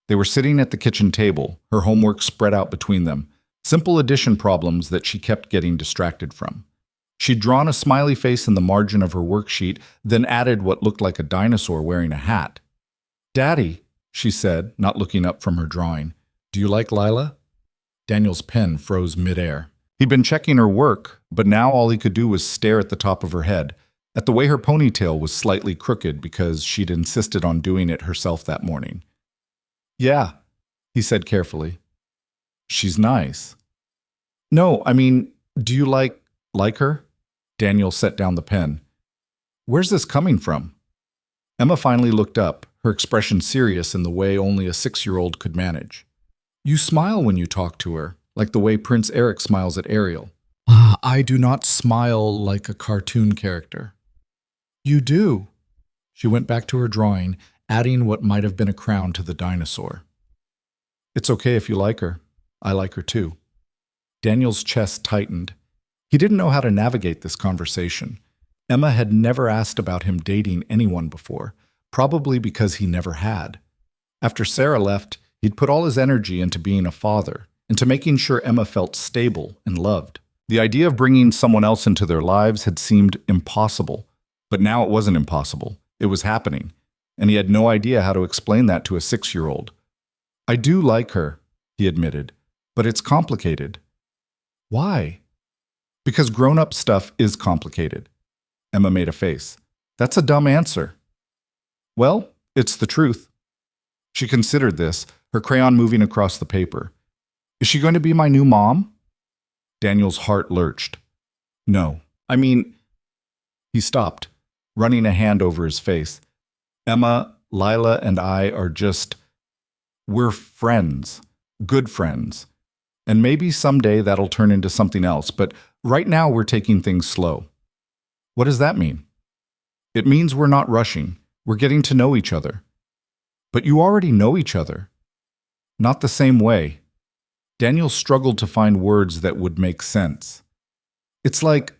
They were sitting at the kitchen table, her homework spread out between them, simple addition problems that she kept getting distracted from. She'd drawn a smiley face in the margin of her worksheet, then added what looked like a dinosaur wearing a hat. Daddy, she said, not looking up from her drawing, do you like Lila? Daniel's pen froze midair. He'd been checking her work, but now all he could do was stare at the top of her head, at the way her ponytail was slightly crooked because she'd insisted on doing it herself that morning. Yeah, he said carefully. She's nice. No, I mean, do you like her? Daniel set down the pen. Where's this coming from? Emma finally looked up, her expression serious in the way only a 6-year-old could manage. You smile when you talk to her, like the way Prince Eric smiles at Ariel. I do not smile like a cartoon character. You do. She went back to her drawing, adding what might have been a crown to the dinosaur. It's okay if you like her. I like her too. Daniel's chest tightened. He didn't know how to navigate this conversation. Emma had never asked about him dating anyone before, probably because he never had. After Sarah left, he'd put all his energy into being a father, into making sure Emma felt stable and loved. The idea of bringing someone else into their lives had seemed impossible, but now it wasn't impossible. It was happening, and he had no idea how to explain that to a 6-year-old. I do like her, he admitted, but it's complicated. Why? Because grown-up stuff is complicated. Emma made a face. That's a dumb answer. Well, it's the truth. She considered this, her crayon moving across the paper. Is she going to be my new mom? Daniel's heart lurched. No. I mean... He stopped, running a hand over his face. Emma, Lila, and I are just... We're friends. Good friends. And maybe someday that'll turn into something else, but right now we're taking things slow. What does that mean? It means we're not rushing. We're getting to know each other. But you already know each other. Not the same way. Daniel struggled to find words that would make sense. It's like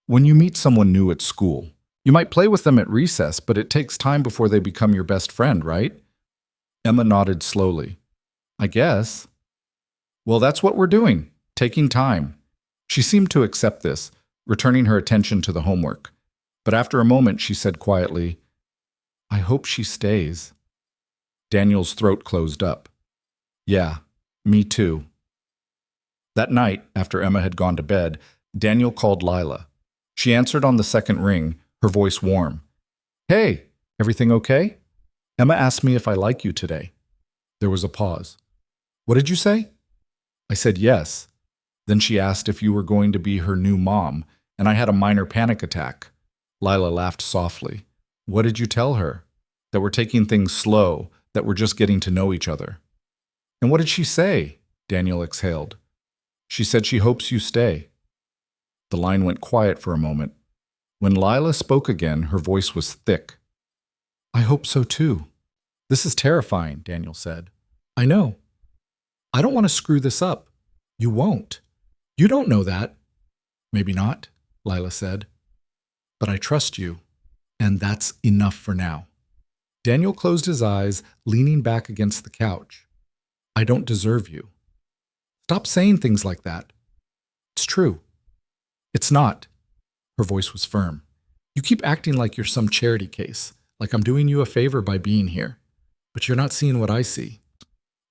when you meet someone new at school. You might play with them at recess, but it takes time before they become your best friend, right? Emma nodded slowly. I guess. Well, that's what we're doing, taking time. She seemed to accept this, returning her attention to the homework. But after a moment, she said quietly, I hope she stays. Daniel's throat closed up. Yeah, me too. That night, after Emma had gone to bed, Daniel called Lila. She answered on the second ring, her voice warm. Hey, everything okay? Emma asked me if I like you today. There was a pause. What did you say? I said yes. Then she asked if you were going to be her new mom, and I had a minor panic attack. Lila laughed softly. What did you tell her? That we're taking things slow, that we're just getting to know each other. And what did she say? Daniel exhaled. She said she hopes you stay. The line went quiet for a moment. When Lila spoke again, her voice was thick. I hope so too. This is terrifying, Daniel said. I know. I don't want to screw this up. You won't. You don't know that. Maybe not, Lila said. But I trust you, and that's enough for now. Daniel closed his eyes, leaning back against the couch. I don't deserve you. Stop saying things like that. It's true. It's not. Her voice was firm. You keep acting like you're some charity case, like I'm doing you a favor by being here. But you're not seeing what I see.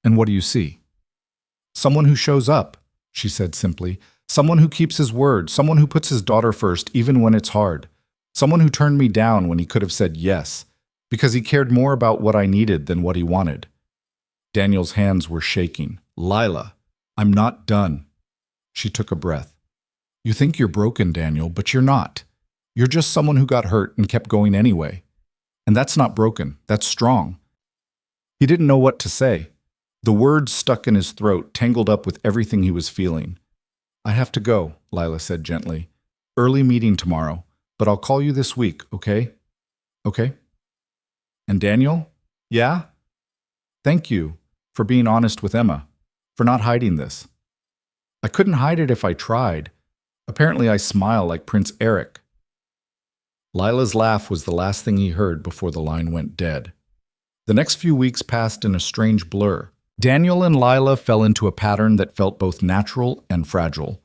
And what do you see? Someone who shows up, she said simply. Someone who keeps his word, someone who puts his daughter first even when it's hard. Someone who turned me down when he could have said yes, because he cared more about what I needed than what he wanted. Daniel's hands were shaking. Lila, I'm not done. She took a breath. You think you're broken, Daniel, but you're not. You're just someone who got hurt and kept going anyway. And that's not broken, that's strong. He didn't know what to say. The words stuck in his throat, tangled up with everything he was feeling. I have to go, Lila said gently. Early meeting tomorrow, but I'll call you this week, okay? Okay? And Daniel? Yeah? Thank you for being honest with Emma, for not hiding this. I couldn't hide it if I tried. Apparently I smile like Prince Eric. Lila's laugh was the last thing he heard before the line went dead. The next few weeks passed in a strange blur. Daniel and Lila fell into a pattern that felt both natural and fragile.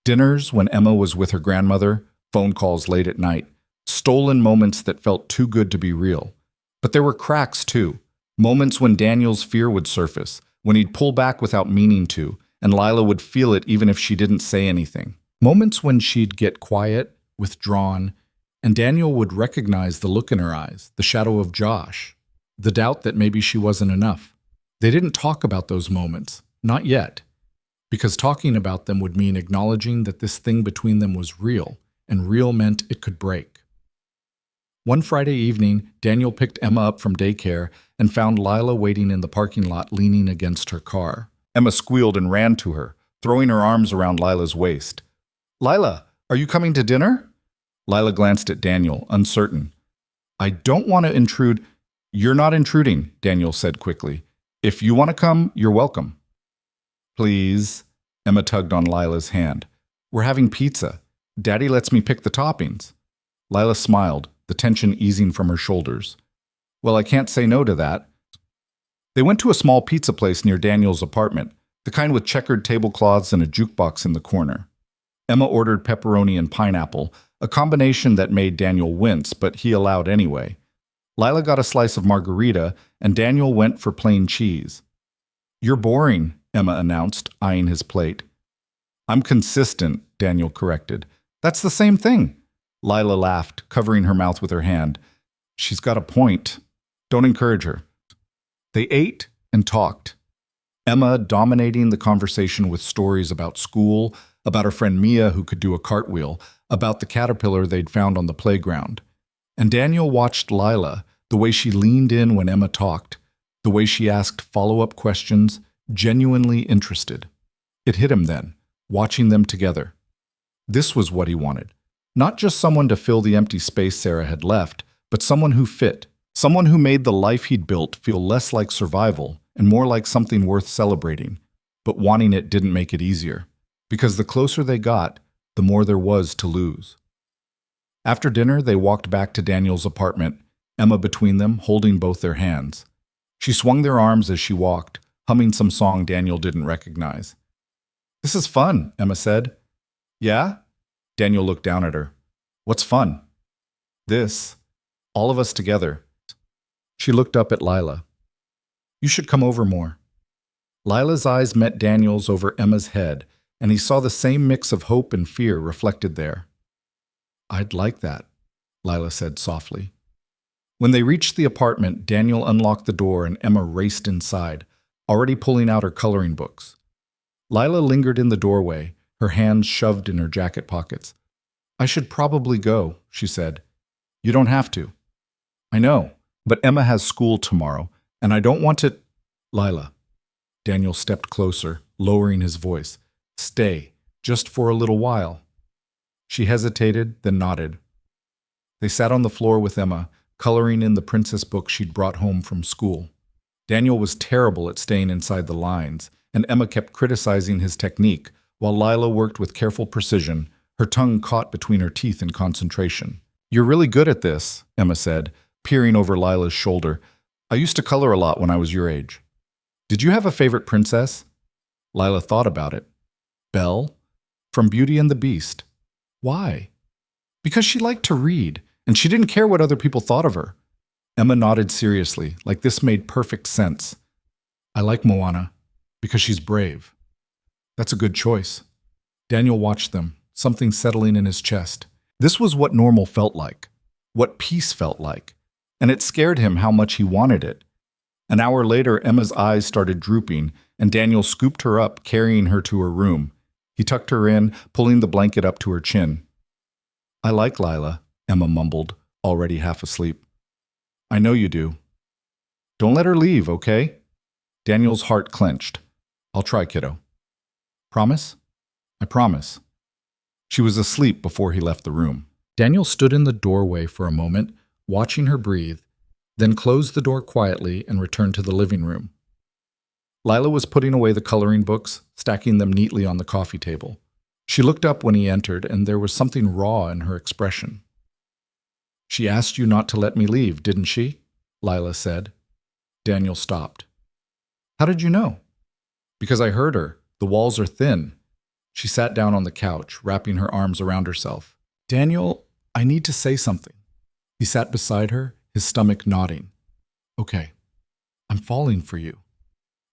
Dinners when Emma was with her grandmother, phone calls late at night, stolen moments that felt too good to be real. But there were cracks too, moments when Daniel's fear would surface, when he'd pull back without meaning to, and Lila would feel it even if she didn't say anything. Moments when she'd get quiet, withdrawn, and Daniel would recognize the look in her eyes, the shadow of Josh, the doubt that maybe she wasn't enough. They didn't talk about those moments, not yet, because talking about them would mean acknowledging that this thing between them was real, and real meant it could break. One Friday evening, Daniel picked Emma up from daycare and found Lila waiting in the parking lot leaning against her car. Emma squealed and ran to her, throwing her arms around Lila's waist. Lila, are you coming to dinner? Lila glanced at Daniel, uncertain. I don't want to intrude. You're not intruding, Daniel said quickly. If you want to come, you're welcome. Please, Emma tugged on Lila's hand. We're having pizza. Daddy lets me pick the toppings. Lila smiled, the tension easing from her shoulders. Well, I can't say no to that. They went to a small pizza place near Daniel's apartment, the kind with checkered tablecloths and a jukebox in the corner. Emma ordered pepperoni and pineapple, a combination that made Daniel wince, but he allowed anyway. Lila got a slice of margarita, and Daniel went for plain cheese. You're boring, Emma announced, eyeing his plate. I'm consistent, Daniel corrected. That's the same thing. Lila laughed, covering her mouth with her hand. She's got a point. Don't encourage her. They ate and talked. Emma dominating the conversation with stories about school, about her friend Mia who could do a cartwheel, about the caterpillar they'd found on the playground. And Daniel watched Lila, the way she leaned in when Emma talked, the way she asked follow-up questions, genuinely interested. It hit him then, watching them together. This was what he wanted. Not just someone to fill the empty space Sarah had left, but someone who fit, someone who made the life he'd built feel less like survival and more like something worth celebrating. But wanting it didn't make it easier, because the closer they got, the more there was to lose. After dinner, they walked back to Daniel's apartment, Emma between them, holding both their hands. She swung their arms as she walked, humming some song Daniel didn't recognize. "This is fun," Emma said. "Yeah?" Daniel looked down at her. "What's fun?" "This. All of us together." She looked up at Lila. "You should come over more." Lila's eyes met Daniel's over Emma's head, and he saw the same mix of hope and fear reflected there. "I'd like that," Lila said softly. When they reached the apartment, Daniel unlocked the door and Emma raced inside, already pulling out her coloring books. Lila lingered in the doorway, her hands shoved in her jacket pockets. "I should probably go," she said. "You don't have to." "I know, but Emma has school tomorrow, and I don't want to—" "Lila." Daniel stepped closer, lowering his voice. "Stay, just for a little while." She hesitated, then nodded. They sat on the floor with Emma, coloring in the princess book she'd brought home from school. Daniel was terrible at staying inside the lines, and Emma kept criticizing his technique, while Lila worked with careful precision, her tongue caught between her teeth in concentration. "You're really good at this," Emma said, peering over Lila's shoulder. "I used to color a lot when I was your age." "Did you have a favorite princess?" Lila thought about it. "Belle, from Beauty and the Beast." "Why?" "Because she liked to read, and she didn't care what other people thought of her." Emma nodded seriously, like this made perfect sense. "I like Moana, because she's brave." "That's a good choice." Daniel watched them, something settling in his chest. This was what normal felt like, what peace felt like, and it scared him how much he wanted it. An hour later, Emma's eyes started drooping, and Daniel scooped her up, carrying her to her room. He tucked her in, pulling the blanket up to her chin. "I like Lila," Emma mumbled, already half asleep. "I know you do." "Don't let her leave, okay?" Daniel's heart clenched. "I'll try, kiddo." "Promise?" "I promise." She was asleep before he left the room. Daniel stood in the doorway for a moment, watching her breathe, then closed the door quietly and returned to the living room. Lila was putting away the coloring books, stacking them neatly on the coffee table. She looked up when he entered, and there was something raw in her expression. "She asked you not to let me leave, didn't she?" Lila said. Daniel stopped. "How did you know?" "Because I heard her. The walls are thin." She sat down on the couch, wrapping her arms around herself. "Daniel, I need to say something." He sat beside her, his stomach nodding. "Okay, I'm falling for you."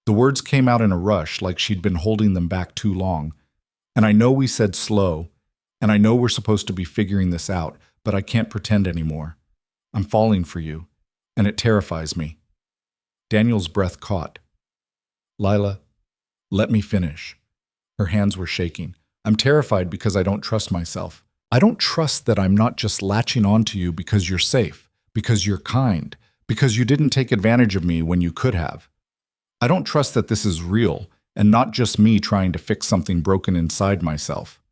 The words came out in a rush, like she'd been holding them back too long. "And I know we said slow, and I know we're supposed to be figuring this out, but I can't pretend anymore. I'm falling for you, and it terrifies me." Daniel's breath caught. "Lila, let me finish." Her hands were shaking. "I'm terrified because I don't trust myself. I don't trust that I'm not just latching onto you because you're safe, because you're kind, because you didn't take advantage of me when you could have. I don't trust that this is real, and not just me trying to fix something broken inside myself."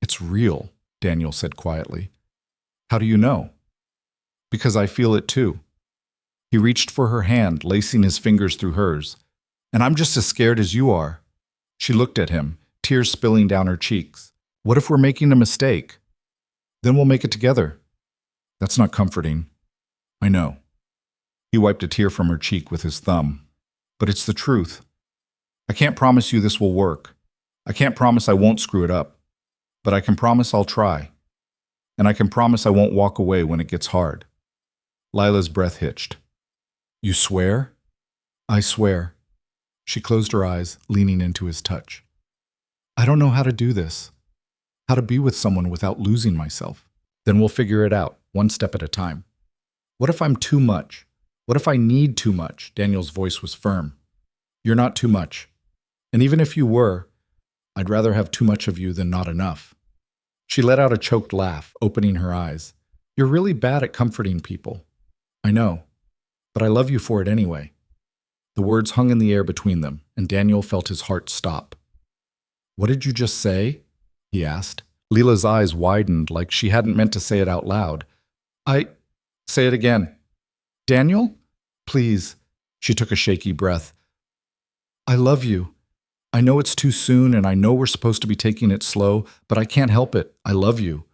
"It's real," Daniel said quietly. "How do you know?" "Because I feel it too." He reached for her hand, lacing his fingers through hers. "And I'm just as scared as you are." She looked at him, tears spilling down her cheeks. "What if we're making a mistake?" "Then we'll make it together." "That's not comforting." "I know." He wiped a tear from her cheek with his thumb. "But it's the truth. I can't promise you this will work. I can't promise I won't screw it up. But I can promise I'll try. And I can promise I won't walk away when it gets hard." Lila's breath hitched. "You swear?" "I swear." She closed her eyes, leaning into his touch. "I don't know how to do this. How to be with someone without losing myself. Then we'll figure it out, one step at a time." "What if I'm too much? What if I need too much?" Daniel's voice was firm. "You're not too much. And even if you were, I'd rather have too much of you than not enough." She let out a choked laugh, opening her eyes. "You're really bad at comforting people." "I know, but I love you for it anyway." The words hung in the air between them, and Daniel felt his heart stop. "What did you just say?" he asked. Lila's eyes widened like she hadn't meant to say it out loud. Say it again." "Daniel? Please." She took a shaky breath. "I love you. I know it's too soon and I know we're supposed to be taking it slow, but I can't help it. I love you.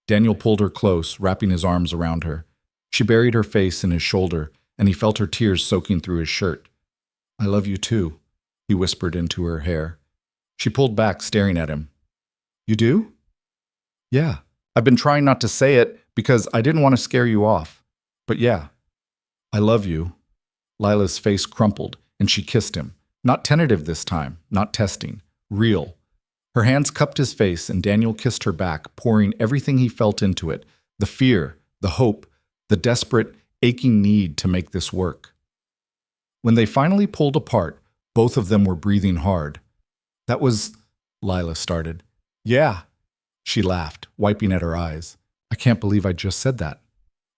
Daniel pulled her close, wrapping his arms around her. She buried her face in his shoulder, and he felt her tears soaking through his shirt. I love you too, he whispered into her hair. She pulled back, staring at him. You do? Yeah. I've been trying not to say it because I didn't want to scare you off. But yeah, I love you. Lila's face crumpled, and she kissed him. Not tentative this time, not testing. Real. Her hands cupped his face, and Daniel kissed her back, pouring everything he felt into it. The fear, the hope, the desperate, aching need to make this work. When they finally pulled apart, both of them were breathing hard. That was... Lila started. Yeah. She laughed, wiping at her eyes. I can't believe I just said that.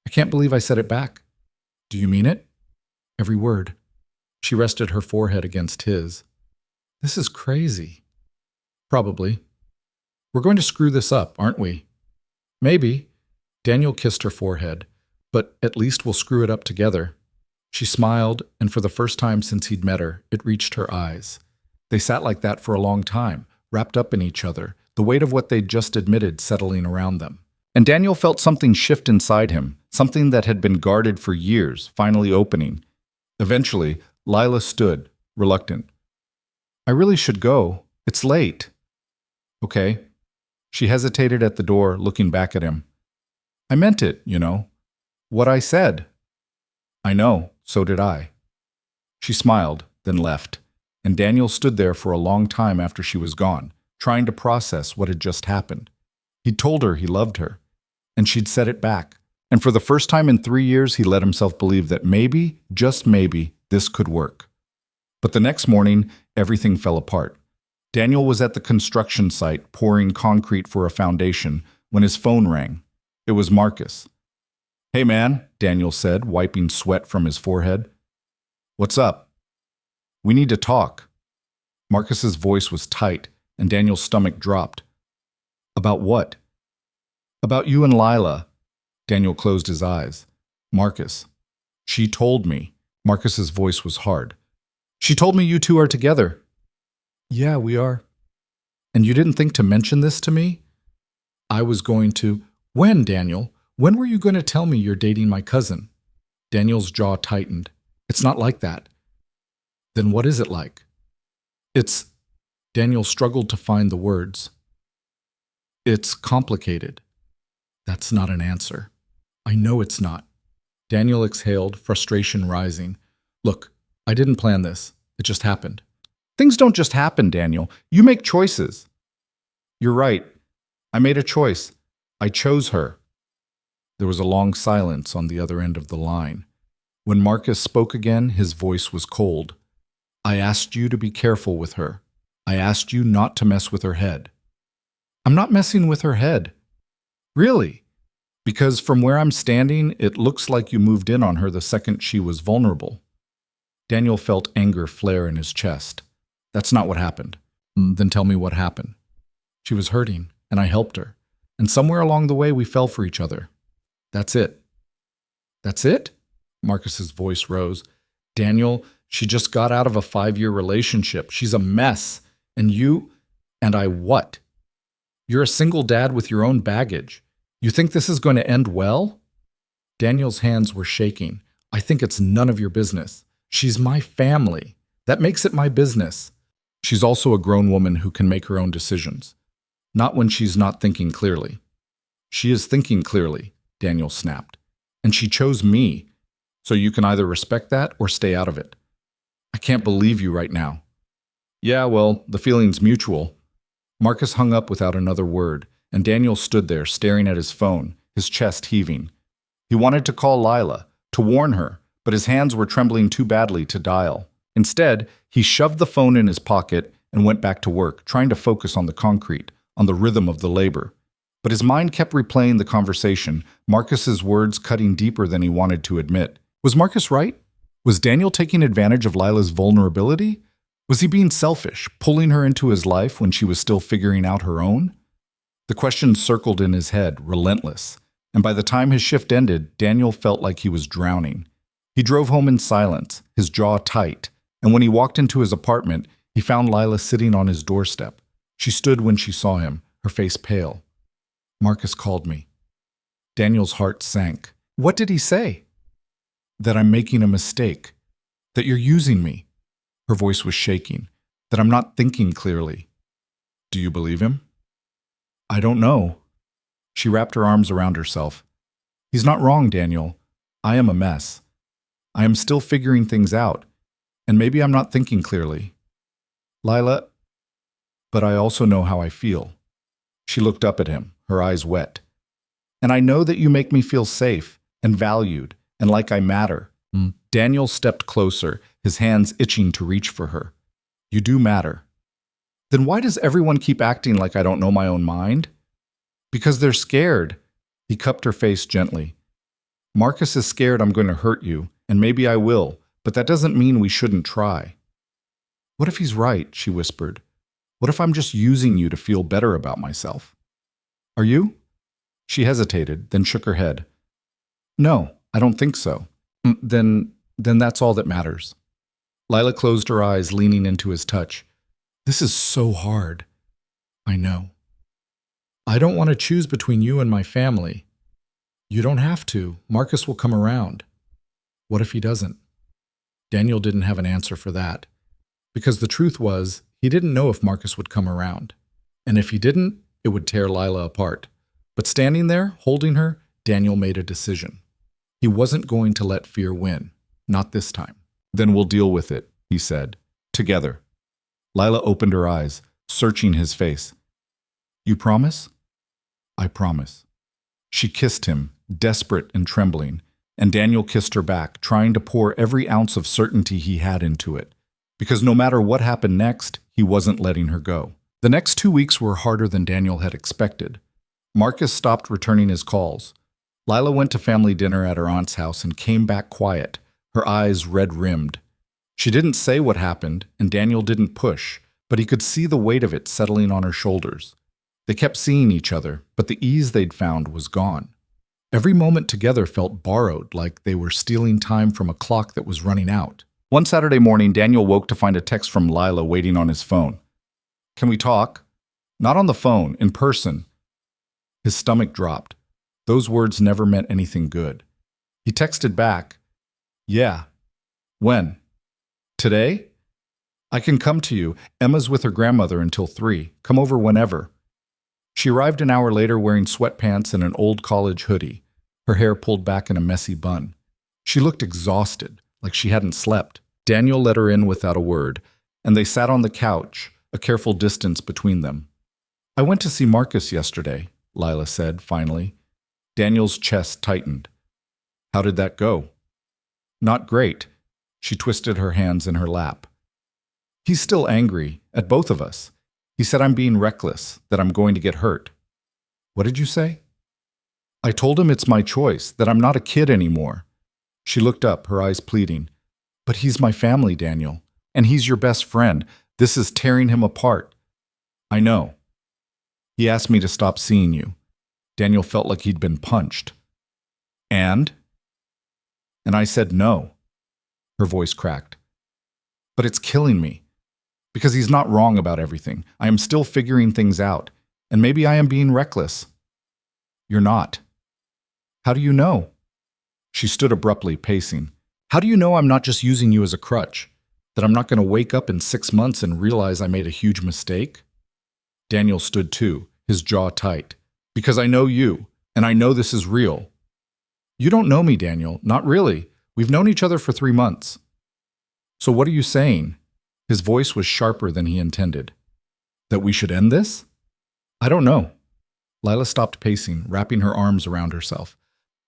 I can't believe I said it back. Do you mean it? Every word. She rested her forehead against his. This is crazy. Probably. We're going to screw this up, aren't we? Maybe. Daniel kissed her forehead. But at least we'll screw it up together. She smiled, and for the first time since he'd met her, it reached her eyes. They sat like that for a long time, wrapped up in each other, the weight of what they'd just admitted settling around them. And Daniel felt something shift inside him, something that had been guarded for years, finally opening. Eventually, Lila stood, reluctant. I really should go. It's late. Okay. She hesitated at the door, looking back at him. I meant it, you know. What I said. I know, so did I. She smiled, then left, and Daniel stood there for a long time after she was gone, trying to process what had just happened. He'd told her he loved her, and she'd said it back. And for the first time in 3 years, he let himself believe that maybe, just maybe, this could work. But the next morning, everything fell apart. Daniel was at the construction site pouring concrete for a foundation when his phone rang. It was Marcus. Hey man, Daniel said, wiping sweat from his forehead. What's up? We need to talk. Marcus's voice was tight, and Daniel's stomach dropped. About what? About you and Lila. Daniel closed his eyes. Marcus. She told me. Marcus's voice was hard. She told me you two are together. Yeah, we are. And you didn't think to mention this to me? I was going to. When, Daniel? When were you going to tell me you're dating my cousin? Daniel's jaw tightened. It's not like that. Then what is it like? It's... Daniel struggled to find the words. It's complicated. That's not an answer. I know it's not. Daniel exhaled, frustration rising. Look, I didn't plan this. It just happened. Things don't just happen, Daniel. You make choices. You're right. I made a choice. I chose her. There was a long silence on the other end of the line. When Marcus spoke again, his voice was cold. I asked you to be careful with her. I asked you not to mess with her head. I'm not messing with her head. Really? Because from where I'm standing, it looks like you moved in on her the second she was vulnerable. Daniel felt anger flare in his chest. That's not what happened. Then tell me what happened. She was hurting, and I helped her. And somewhere along the way, we fell for each other. That's it. That's it? Marcus's voice rose. Daniel, she just got out of a 5-year relationship. She's a mess. And you... And I what? You're a single dad with your own baggage. You think this is going to end well? Daniel's hands were shaking. I think it's none of your business. She's my family. That makes it my business. She's also a grown woman who can make her own decisions. Not when she's not thinking clearly. She is thinking clearly, Daniel snapped. And she chose me. So you can either respect that or stay out of it. I can't believe you right now. Yeah, well, the feeling's mutual. Marcus hung up without another word, and Daniel stood there staring at his phone, his chest heaving. He wanted to call Lila, to warn her, but his hands were trembling too badly to dial. Instead, he shoved the phone in his pocket and went back to work, trying to focus on the concrete, on the rhythm of the labor. But his mind kept replaying the conversation, Marcus's words cutting deeper than he wanted to admit. Was Marcus right? Was Daniel taking advantage of Lila's vulnerability? Was he being selfish, pulling her into his life when she was still figuring out her own? The questions circled in his head, relentless, and by the time his shift ended, Daniel felt like he was drowning. He drove home in silence, his jaw tight, and when he walked into his apartment, He found Lila sitting on his doorstep. She stood when she saw him, her face pale. Marcus called me. Daniel's heart sank. What did he say? That I'm making a mistake. That you're using me. Her voice was shaking. That I'm not thinking clearly. Do you believe him? I don't know. She wrapped her arms around herself. He's not wrong, Daniel. I am a mess. I am still figuring things out, and maybe I'm not thinking clearly. Lila, but I also know how I feel. She looked up at him, her eyes wet. And I know that you make me feel safe and valued and like I matter. Daniel stepped closer, his hands itching to reach for her. You do matter. Then why does everyone keep acting like I don't know my own mind? Because they're scared. He cupped her face gently. Marcus is scared I'm going to hurt you, and maybe I will, but that doesn't mean we shouldn't try. What if he's right, she whispered. What if I'm just using you to feel better about myself? Are you? She hesitated, then shook her head. No, I don't think so. Then that's all that matters. Lila closed her eyes, leaning into his touch. This is so hard. I know. I don't want to choose between you and my family. You don't have to. Marcus will come around. What if he doesn't? Daniel didn't have an answer for that. Because the truth was, he didn't know if Marcus would come around. And if he didn't, it would tear Lila apart. But standing there, holding her, Daniel made a decision. He wasn't going to let fear win. Not this time. Then we'll deal with it, he said. Together. Lila opened her eyes, searching his face. You promise? I promise. She kissed him, desperate and trembling, and Daniel kissed her back, trying to pour every ounce of certainty he had into it. Because no matter what happened next, he wasn't letting her go. The next 2 weeks were harder than Daniel had expected. Marcus stopped returning his calls. Lila went to family dinner at her aunt's house and came back quiet, her eyes red-rimmed. She didn't say what happened, and Daniel didn't push, but he could see the weight of it settling on her shoulders. They kept seeing each other, but the ease they'd found was gone. Every moment together felt borrowed, like they were stealing time from a clock that was running out. One Saturday morning, Daniel woke to find a text from Lila waiting on his phone. Can we talk? Not on the phone, in person. His stomach dropped. Those words never meant anything good. He texted back, Yeah. When? Today? I can come to you. Emma's with her grandmother until 3. Come over whenever. She arrived an hour later wearing sweatpants and an old college hoodie, her hair pulled back in a messy bun. She looked exhausted, like she hadn't slept. Daniel let her in without a word, and they sat on the couch, a careful distance between them. I went to see Marcus yesterday, Lila said, finally. Daniel's chest tightened. How did that go? Not great. She twisted her hands in her lap. He's still angry, at both of us. He said I'm being reckless, that I'm going to get hurt. What did you say? I told him it's my choice, that I'm not a kid anymore. She looked up, her eyes pleading. But he's my family, Daniel, and he's your best friend. This is tearing him apart. I know. He asked me to stop seeing you. Daniel felt like he'd been punched. And I said no. Her voice cracked. But it's killing me. Because he's not wrong about everything. I am still figuring things out. And maybe I am being reckless. You're not. How do you know? She stood abruptly, pacing. How do you know I'm not just using you as a crutch? That I'm not going to wake up in 6 months and realize I made a huge mistake? Daniel stood too, his jaw tight. Because I know you, and I know this is real. You don't know me, Daniel. Not really. We've known each other for 3 months. So what are you saying? His voice was sharper than he intended. That we should end this? I don't know. Lila stopped pacing, wrapping her arms around herself.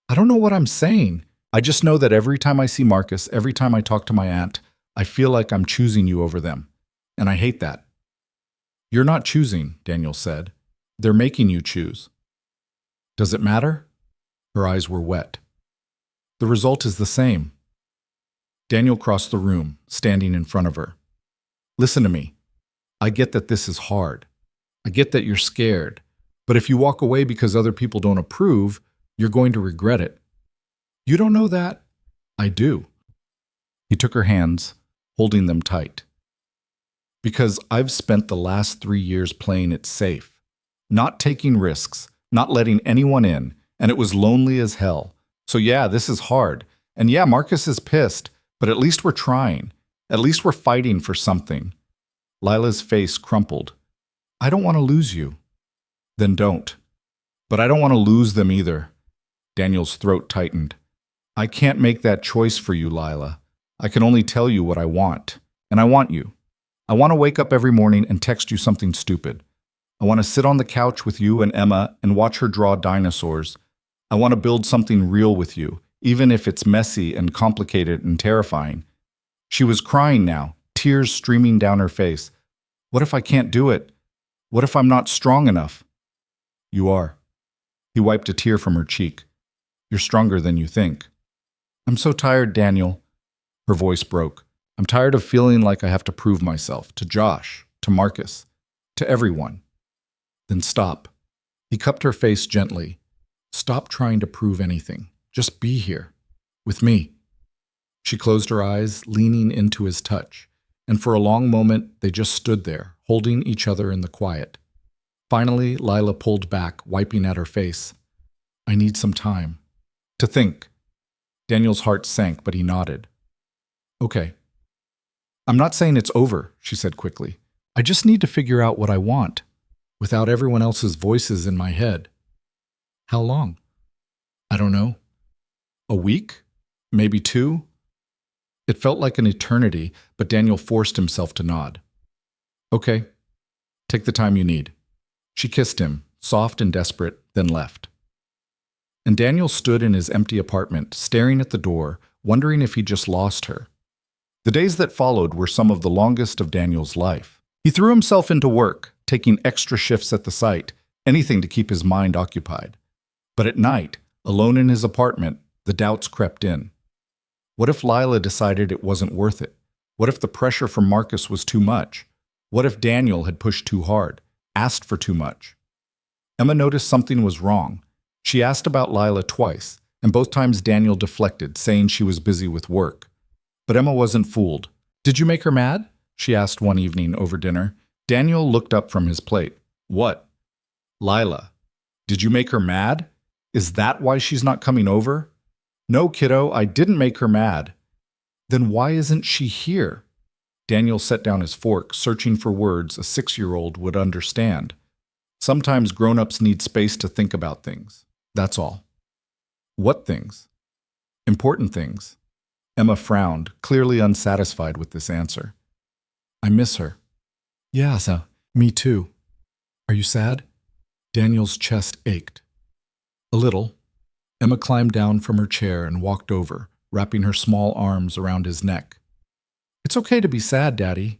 I don't know what I'm saying. I just know that every time I see Marcus, every time I talk to my aunt, I feel like I'm choosing you over them. And I hate that. You're not choosing, Daniel said. They're making you choose. Does it matter? Her eyes were wet. The result is the same. Daniel crossed the room, standing in front of her. Listen to me. I get that this is hard. I get that you're scared. But if you walk away because other people don't approve, you're going to regret it. You don't know that? I do. He took her hands, holding them tight. Because I've spent the last 3 years playing it safe, not taking risks, not letting anyone in, and it was lonely as hell. So yeah, this is hard. And yeah, Marcus is pissed, but at least we're trying. At least we're fighting for something. Lila's face crumpled. I don't want to lose you. Then don't. But I don't want to lose them either. Daniel's throat tightened. I can't make that choice for you, Lila. I can only tell you what I want. And I want you. I want to wake up every morning and text you something stupid. I want to sit on the couch with you and Emma and watch her draw dinosaurs. I want to build something real with you, even if it's messy and complicated and terrifying. She was crying now, tears streaming down her face. What if I can't do it? What if I'm not strong enough? You are. He wiped a tear from her cheek. You're stronger than you think. I'm so tired, Daniel. Her voice broke. I'm tired of feeling like I have to prove myself to Josh, to Marcus, to everyone. Then stop. He cupped her face gently. Stop trying to prove anything. Just be here. With me. She closed her eyes, leaning into his touch, and for a long moment they just stood there, holding each other in the quiet. Finally, Lila pulled back, wiping at her face. I need some time. To think. Daniel's heart sank, but he nodded. Okay. I'm not saying it's over, she said quickly. I just need to figure out what I want, without everyone else's voices in my head. How long? I don't know. A week? Maybe 2? It felt like an eternity, but Daniel forced himself to nod. Okay. Take the time you need. She kissed him, soft and desperate, then left. And Daniel stood in his empty apartment, staring at the door, wondering if he just lost her. The days that followed were some of the longest of Daniel's life. He threw himself into work, taking extra shifts at the site, anything to keep his mind occupied. But at night, alone in his apartment, the doubts crept in. What if Lila decided it wasn't worth it? What if the pressure from Marcus was too much? What if Daniel had pushed too hard, asked for too much? Emma noticed something was wrong. She asked about Lila twice, and both times Daniel deflected, saying she was busy with work. But Emma wasn't fooled. Did you make her mad? She asked one evening over dinner. Daniel looked up from his plate. What? Lila. Did you make her mad? Is that why she's not coming over? No, kiddo, I didn't make her mad. Then why isn't she here? Daniel set down his fork, searching for words a 6-year-old would understand. Sometimes grown-ups need space to think about things. That's all. What things? Important things. Emma frowned, clearly unsatisfied with this answer. I miss her. Yeah, me too. Are you sad? Daniel's chest ached. A little. Emma climbed down from her chair and walked over, wrapping her small arms around his neck. It's okay to be sad, Daddy.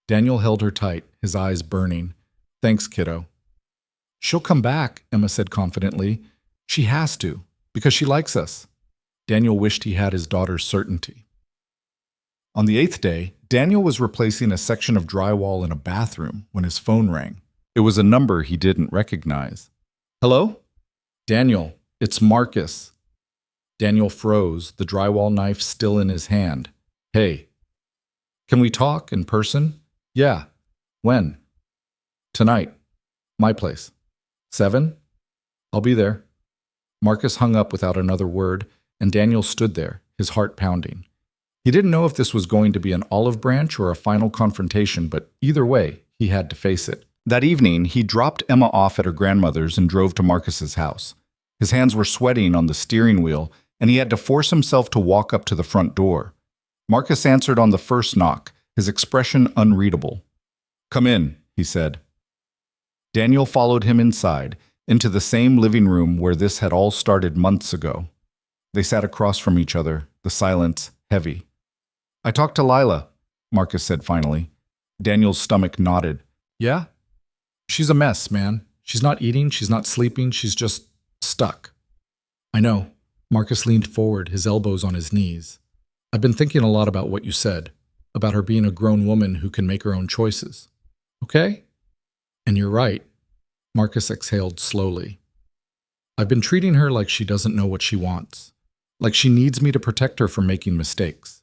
Daniel held her tight, his eyes burning. Thanks, kiddo. She'll come back, Emma said confidently. She has to, because she likes us. Daniel wished he had his daughter's certainty. On the 8th day, Daniel was replacing a section of drywall in a bathroom when his phone rang. It was a number he didn't recognize. Hello? Daniel, it's Marcus. Daniel froze, the drywall knife still in his hand. Hey. Can we talk in person? Yeah. When? Tonight. My place. 7? I'll be there. Marcus hung up without another word, and Daniel stood there, his heart pounding. He didn't know if this was going to be an olive branch or a final confrontation, but either way, he had to face it. That evening, he dropped Emma off at her grandmother's and drove to Marcus's house. His hands were sweating on the steering wheel, and he had to force himself to walk up to the front door. Marcus answered on the first knock, his expression unreadable. Come in, he said. Daniel followed him inside, into the same living room where this had all started months ago. They sat across from each other, the silence heavy. I talked to Lila, Marcus said finally. Daniel's stomach nodded. Yeah? She's a mess, man. She's not eating, she's not sleeping, she's just stuck. I know. Marcus leaned forward, his elbows on his knees. I've been thinking a lot about what you said, about her being a grown woman who can make her own choices. Okay? And you're right. Marcus exhaled slowly. I've been treating her like she doesn't know what she wants, like she needs me to protect her from making mistakes.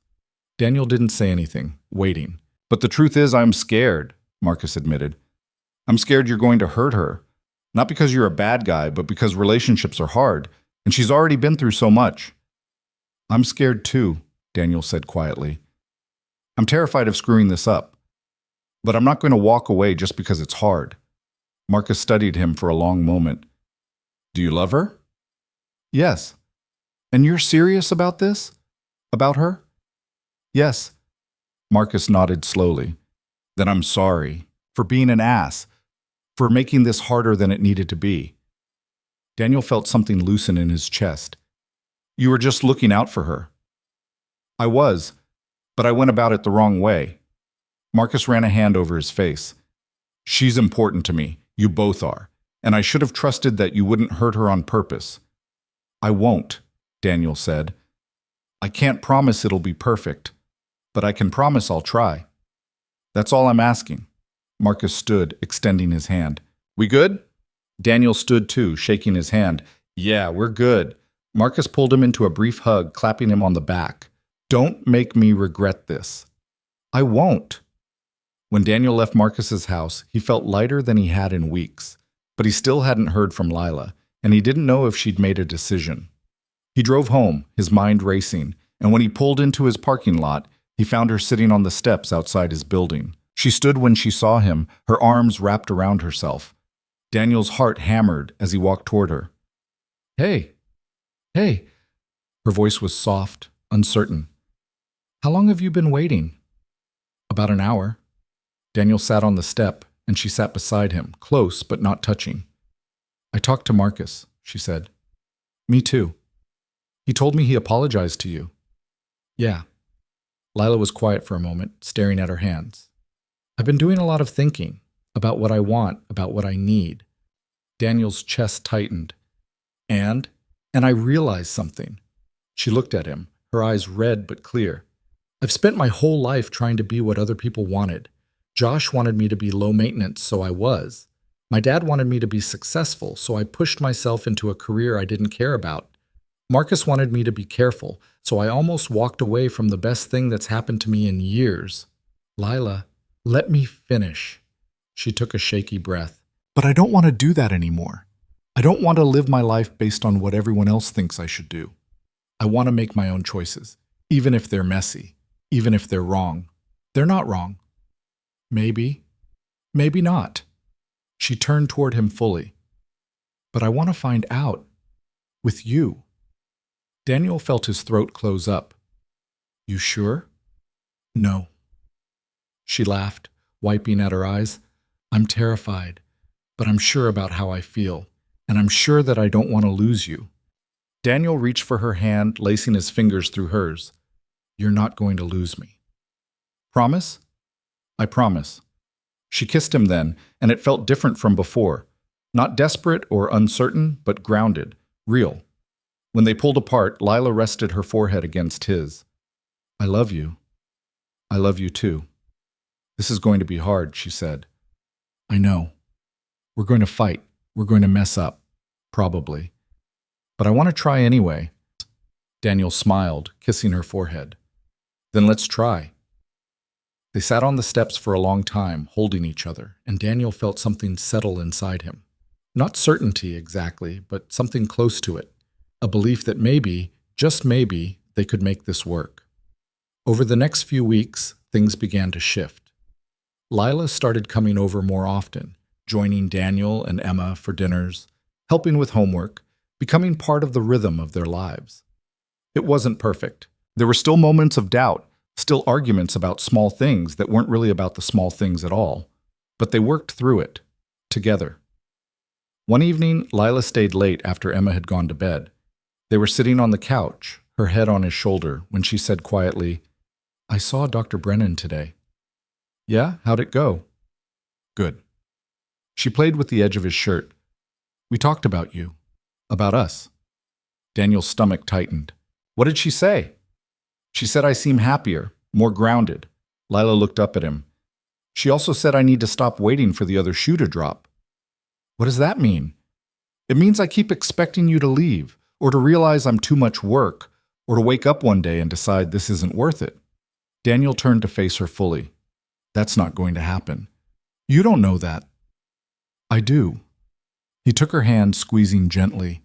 Daniel didn't say anything, waiting. But the truth is, I'm scared, Marcus admitted. I'm scared you're going to hurt her. Not because you're a bad guy, but because relationships are hard, and she's already been through so much. I'm scared too, Daniel said quietly. I'm terrified of screwing this up. But I'm not going to walk away just because it's hard. Marcus studied him for a long moment. Do you love her? Yes. And you're serious about this? About her? Yes. Marcus nodded slowly. Then I'm sorry for being an ass, for making this harder than it needed to be. Daniel felt something loosen in his chest. You were just looking out for her. I was, but I went about it the wrong way. Marcus ran a hand over his face. She's important to me. You both are. And I should have trusted that you wouldn't hurt her on purpose. I won't, Daniel said. I can't promise it'll be perfect, but I can promise I'll try. That's all I'm asking. Marcus stood, extending his hand. We good? Daniel stood too, shaking his hand. Yeah, we're good. Marcus pulled him into a brief hug, clapping him on the back. Don't make me regret this. I won't. When Daniel left Marcus's house, he felt lighter than he had in weeks, but he still hadn't heard from Lila, and he didn't know if she'd made a decision. He drove home, his mind racing, and when he pulled into his parking lot, he found her sitting on the steps outside his building. She stood when she saw him, her arms wrapped around herself. Daniel's heart hammered as he walked toward her. Hey. Hey. Her voice was soft, uncertain. How long have you been waiting? About an hour. Daniel sat on the step, and she sat beside him, close but not touching. I talked to Marcus, she said. Me too. He told me he apologized to you. Yeah. Lila was quiet for a moment, staring at her hands. I've been doing a lot of thinking about what I want, about what I need. Daniel's chest tightened. And I realized something. She looked at him, her eyes red but clear. I've spent my whole life trying to be what other people wanted. Josh wanted me to be low maintenance, so I was. My dad wanted me to be successful, so I pushed myself into a career I didn't care about. Marcus wanted me to be careful, so I almost walked away from the best thing that's happened to me in years. Lila, let me finish. She took a shaky breath. But I don't want to do that anymore. I don't want to live my life based on what everyone else thinks I should do. I want to make my own choices, even if they're messy, even if they're wrong. They're not wrong. Maybe. Maybe not. She turned toward him fully. But I want to find out. With you. Daniel felt his throat close up. You sure? No. She laughed, wiping at her eyes. I'm terrified, but I'm sure about how I feel, and I'm sure that I don't want to lose you. Daniel reached for her hand, lacing his fingers through hers. You're not going to lose me. Promise? I promise. She kissed him then, and it felt different from before. Not desperate or uncertain, but grounded, real. When they pulled apart, Lila rested her forehead against his. I love you. I love you too. This is going to be hard, she said. I know. We're going to fight. We're going to mess up. Probably. But I want to try anyway. Daniel smiled, kissing her forehead. Then let's try. They sat on the steps for a long time, holding each other, and Daniel felt something settle inside him. Not certainty exactly, but something close to it. A belief that maybe, just maybe, they could make this work. Over the next few weeks, things began to shift. Lila started coming over more often, joining Daniel and Emma for dinners, helping with homework, becoming part of the rhythm of their lives. It wasn't perfect. There were still moments of doubt, still arguments about small things that weren't really about the small things at all, but they worked through it, together. One evening, Lila stayed late after Emma had gone to bed. They were sitting on the couch, her head on his shoulder, when she said quietly, I saw Dr. Brennan today. Yeah? How'd it go? Good. She played with the edge of his shirt. We talked about you. About us. Daniel's stomach tightened. What did she say? She said I seem happier, more grounded. Lila looked up at him. She also said I need to stop waiting for the other shoe to drop. What does that mean? It means I keep expecting you to leave, or to realize I'm too much work, or to wake up one day and decide this isn't worth it. Daniel turned to face her fully. That's not going to happen. You don't know that. I do. He took her hand, squeezing gently,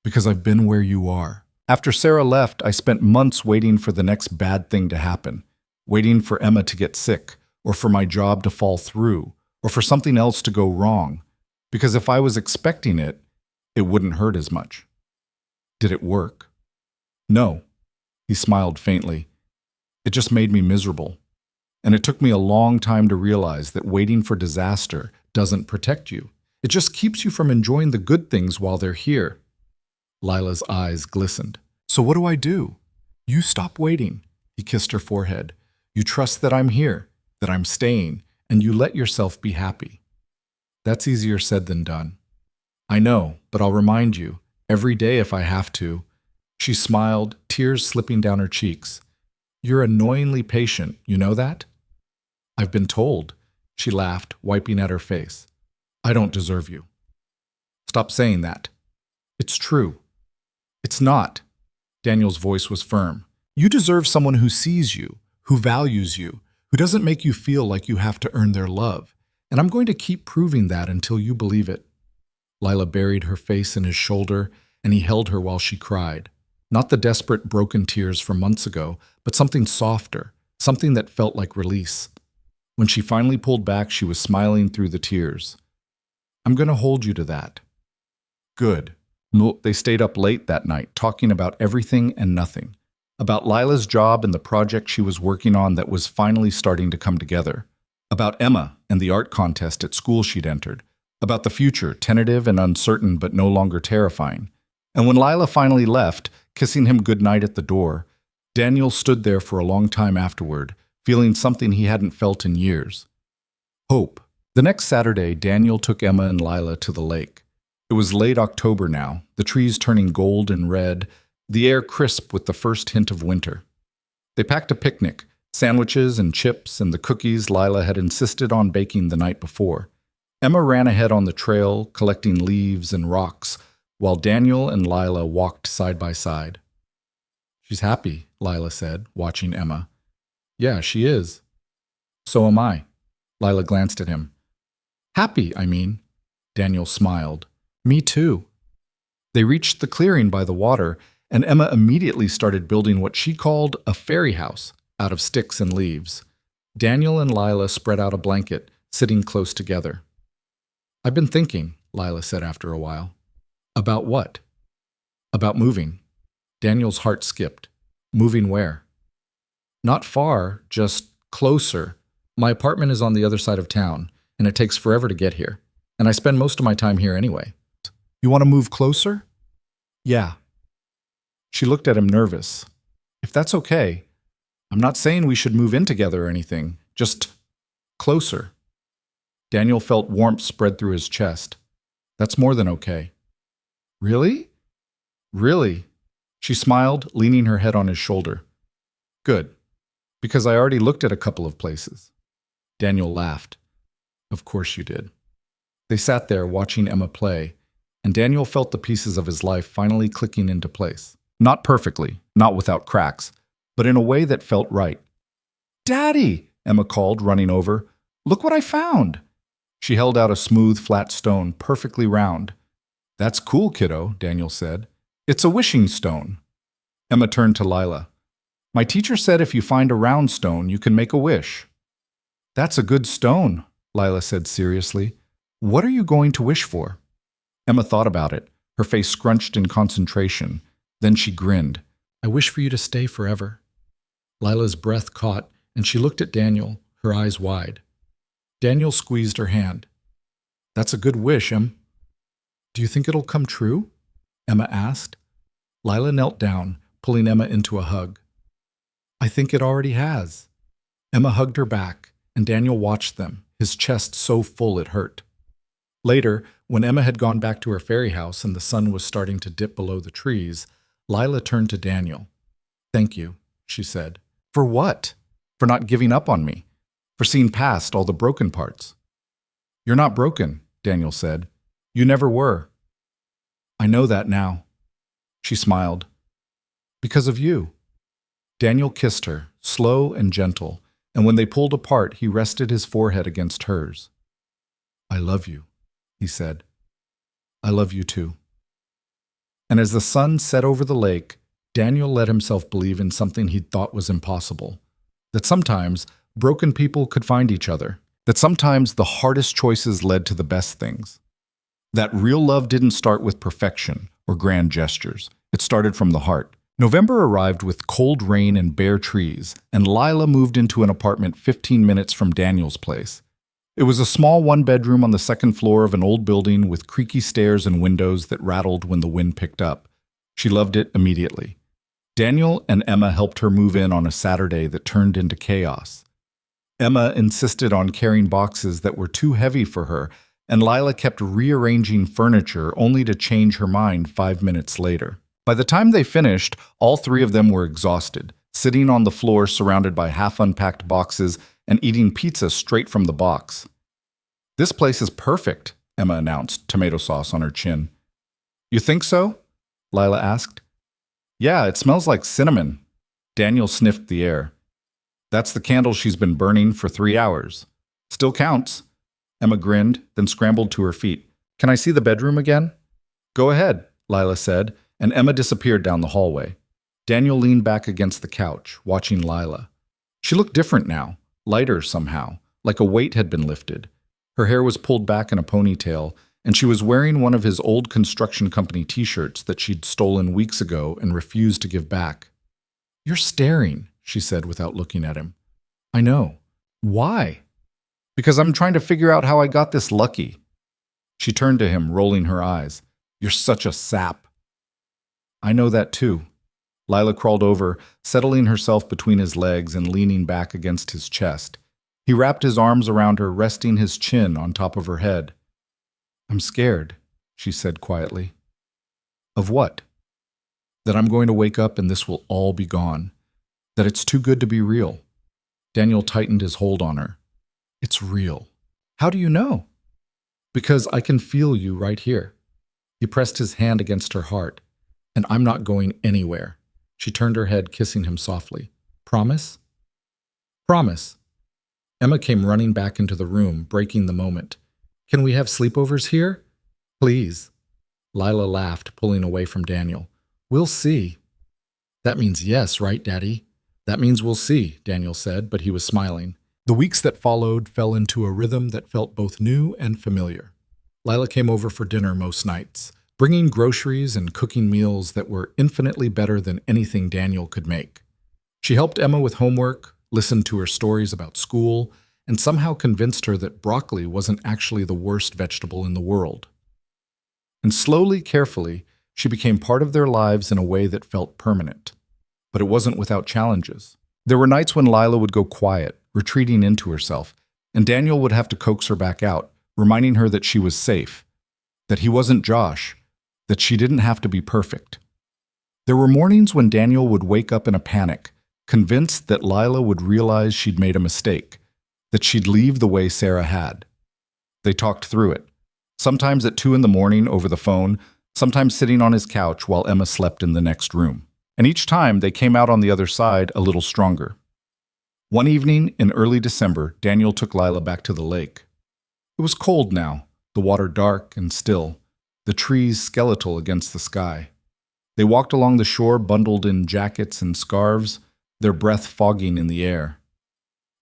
because I've been where you are. After Sarah left, I spent months waiting for the next bad thing to happen, waiting for Emma to get sick, or for my job to fall through, or for something else to go wrong, because if I was expecting it, it wouldn't hurt as much. Did it work? No. He smiled faintly. It just made me miserable. And it took me a long time to realize that waiting for disaster doesn't protect you. It just keeps you from enjoying the good things while they're here. Lila's eyes glistened. So what do I do? You stop waiting. He kissed her forehead. You trust that I'm here, that I'm staying, and you let yourself be happy. That's easier said than done. I know, but I'll remind you, every day if I have to. She smiled, tears slipping down her cheeks. You're annoyingly patient, you know that? I've been told. She laughed, wiping at her face. I don't deserve you. Stop saying that. It's true. It's not. Daniel's voice was firm. You deserve someone who sees you, who values you, who doesn't make you feel like you have to earn their love. And I'm going to keep proving that until you believe it. Lila buried her face in his shoulder, and he held her while she cried. Not the desperate, broken tears from months ago, but something softer, something that felt like release. When she finally pulled back, she was smiling through the tears. I'm going to hold you to that. Good. They stayed up late that night, talking about everything and nothing. About Lila's job and the project she was working on that was finally starting to come together. About Emma and the art contest at school she'd entered. About the future, tentative and uncertain but no longer terrifying. And when Lila finally left, kissing him goodnight at the door, Daniel stood there for a long time afterward, feeling something he hadn't felt in years. Hope. The next Saturday, Daniel took Emma and Lila to the lake. It was late October now, the trees turning gold and red, the air crisp with the first hint of winter. They packed a picnic, sandwiches and chips and the cookies Lila had insisted on baking the night before. Emma ran ahead on the trail, collecting leaves and rocks, while Daniel and Lila walked side by side. She's happy, Lila said, watching Emma. Yeah, she is. So am I. Lila glanced at him. Happy, I mean. Daniel smiled. Me too. They reached the clearing by the water, and Emma immediately started building what she called a fairy house out of sticks and leaves. Daniel and Lila spread out a blanket, sitting close together. I've been thinking, Lila said after a while. About what? About moving. Daniel's heart skipped. Moving where? Not far, just closer. My apartment is on the other side of town, and it takes forever to get here. And I spend most of my time here anyway. You want to move closer? Yeah. She looked at him nervous. If that's okay, I'm not saying we should move in together or anything, just closer. Daniel felt warmth spread through his chest. That's more than okay. Really? Really? She smiled, leaning her head on his shoulder. Good, because I already looked at a couple of places. Daniel laughed. Of course you did. They sat there watching Emma play, and Daniel felt the pieces of his life finally clicking into place. Not perfectly, not without cracks, but in a way that felt right. Daddy, Emma called, running over. Look what I found. She held out a smooth, flat stone, perfectly round. That's cool, kiddo, Daniel said. It's a wishing stone. Emma turned to Lila. My teacher said if you find a round stone, you can make a wish. That's a good stone, Lila said seriously. What are you going to wish for? Emma thought about it, her face scrunched in concentration. Then she grinned. I wish for you to stay forever. Lila's breath caught, and she looked at Daniel, her eyes wide. Daniel squeezed her hand. That's a good wish, Em. Do you think it'll come true? Emma asked. Lila knelt down, pulling Emma into a hug. I think it already has. Emma hugged her back, and Daniel watched them, his chest so full it hurt. Later, when Emma had gone back to her fairy house and the sun was starting to dip below the trees, Lila turned to Daniel. Thank you, she said. For what? For not giving up on me. For seeing past all the broken parts. You're not broken, Daniel said. You never were. I know that now. She smiled. Because of you. Daniel kissed her, slow and gentle, and when they pulled apart, he rested his forehead against hers. "I love you," he said. "I love you too." And as the sun set over the lake, Daniel let himself believe in something he'd thought was impossible. That sometimes broken people could find each other. That sometimes the hardest choices led to the best things. That real love didn't start with perfection or grand gestures. It started from the heart. November arrived with cold rain and bare trees, and Lila moved into an apartment 15 minutes from Daniel's place. It was a small one-bedroom on the second floor of an old building with creaky stairs and windows that rattled when the wind picked up. She loved it immediately. Daniel and Emma helped her move in on a Saturday that turned into chaos. Emma insisted on carrying boxes that were too heavy for her, and Lila kept rearranging furniture only to change her mind 5 minutes later. By the time they finished, all three of them were exhausted, sitting on the floor surrounded by half-unpacked boxes and eating pizza straight from the box. "This place is perfect," Emma announced, tomato sauce on her chin. "You think so?" Lila asked. "Yeah, it smells like cinnamon." Daniel sniffed the air. "That's the candle she's been burning for 3 hours. Still counts." Emma grinned, then scrambled to her feet. "Can I see the bedroom again?" "Go ahead," Lila said, and Emma disappeared down the hallway. Daniel leaned back against the couch, watching Lila. She looked different now, lighter somehow, like a weight had been lifted. Her hair was pulled back in a ponytail, and she was wearing one of his old construction company t-shirts that she'd stolen weeks ago and refused to give back. "You're staring," she said without looking at him. "I know. Why?" "Because I'm trying to figure out how I got this lucky." She turned to him, rolling her eyes. "You're such a sap." "I know that too." Lila crawled over, settling herself between his legs and leaning back against his chest. He wrapped his arms around her, resting his chin on top of her head. "I'm scared," she said quietly. "Of what?" "That I'm going to wake up and this will all be gone. That it's too good to be real." Daniel tightened his hold on her. "It's real." "How do you know?" "Because I can feel you right here." He pressed his hand against her heart. "And I'm not going anywhere." She turned her head, kissing him softly. "Promise?" "Promise." Emma came running back into the room, breaking the moment. "Can we have sleepovers here?" "Please." Lila laughed, pulling away from Daniel. "We'll see." "That means yes, right, Daddy?" "That means we'll see," Daniel said, but he was smiling. The weeks that followed fell into a rhythm that felt both new and familiar. Lila came over for dinner most nights, bringing groceries and cooking meals that were infinitely better than anything Daniel could make. She helped Emma with homework, listened to her stories about school, and somehow convinced her that broccoli wasn't actually the worst vegetable in the world. And slowly, carefully, she became part of their lives in a way that felt permanent. But it wasn't without challenges. There were nights when Lila would go quiet, retreating into herself, and Daniel would have to coax her back out, reminding her that she was safe, that he wasn't Josh, that she didn't have to be perfect. There were mornings when Daniel would wake up in a panic, convinced that Lila would realize she'd made a mistake, that she'd leave the way Sarah had. They talked through it, sometimes at 2 a.m. over the phone, sometimes sitting on his couch while Emma slept in the next room. And each time they came out on the other side a little stronger. One evening in early December, Daniel took Lila back to the lake. It was cold now, the water dark and still, the trees skeletal against the sky. They walked along the shore bundled in jackets and scarves, their breath fogging in the air.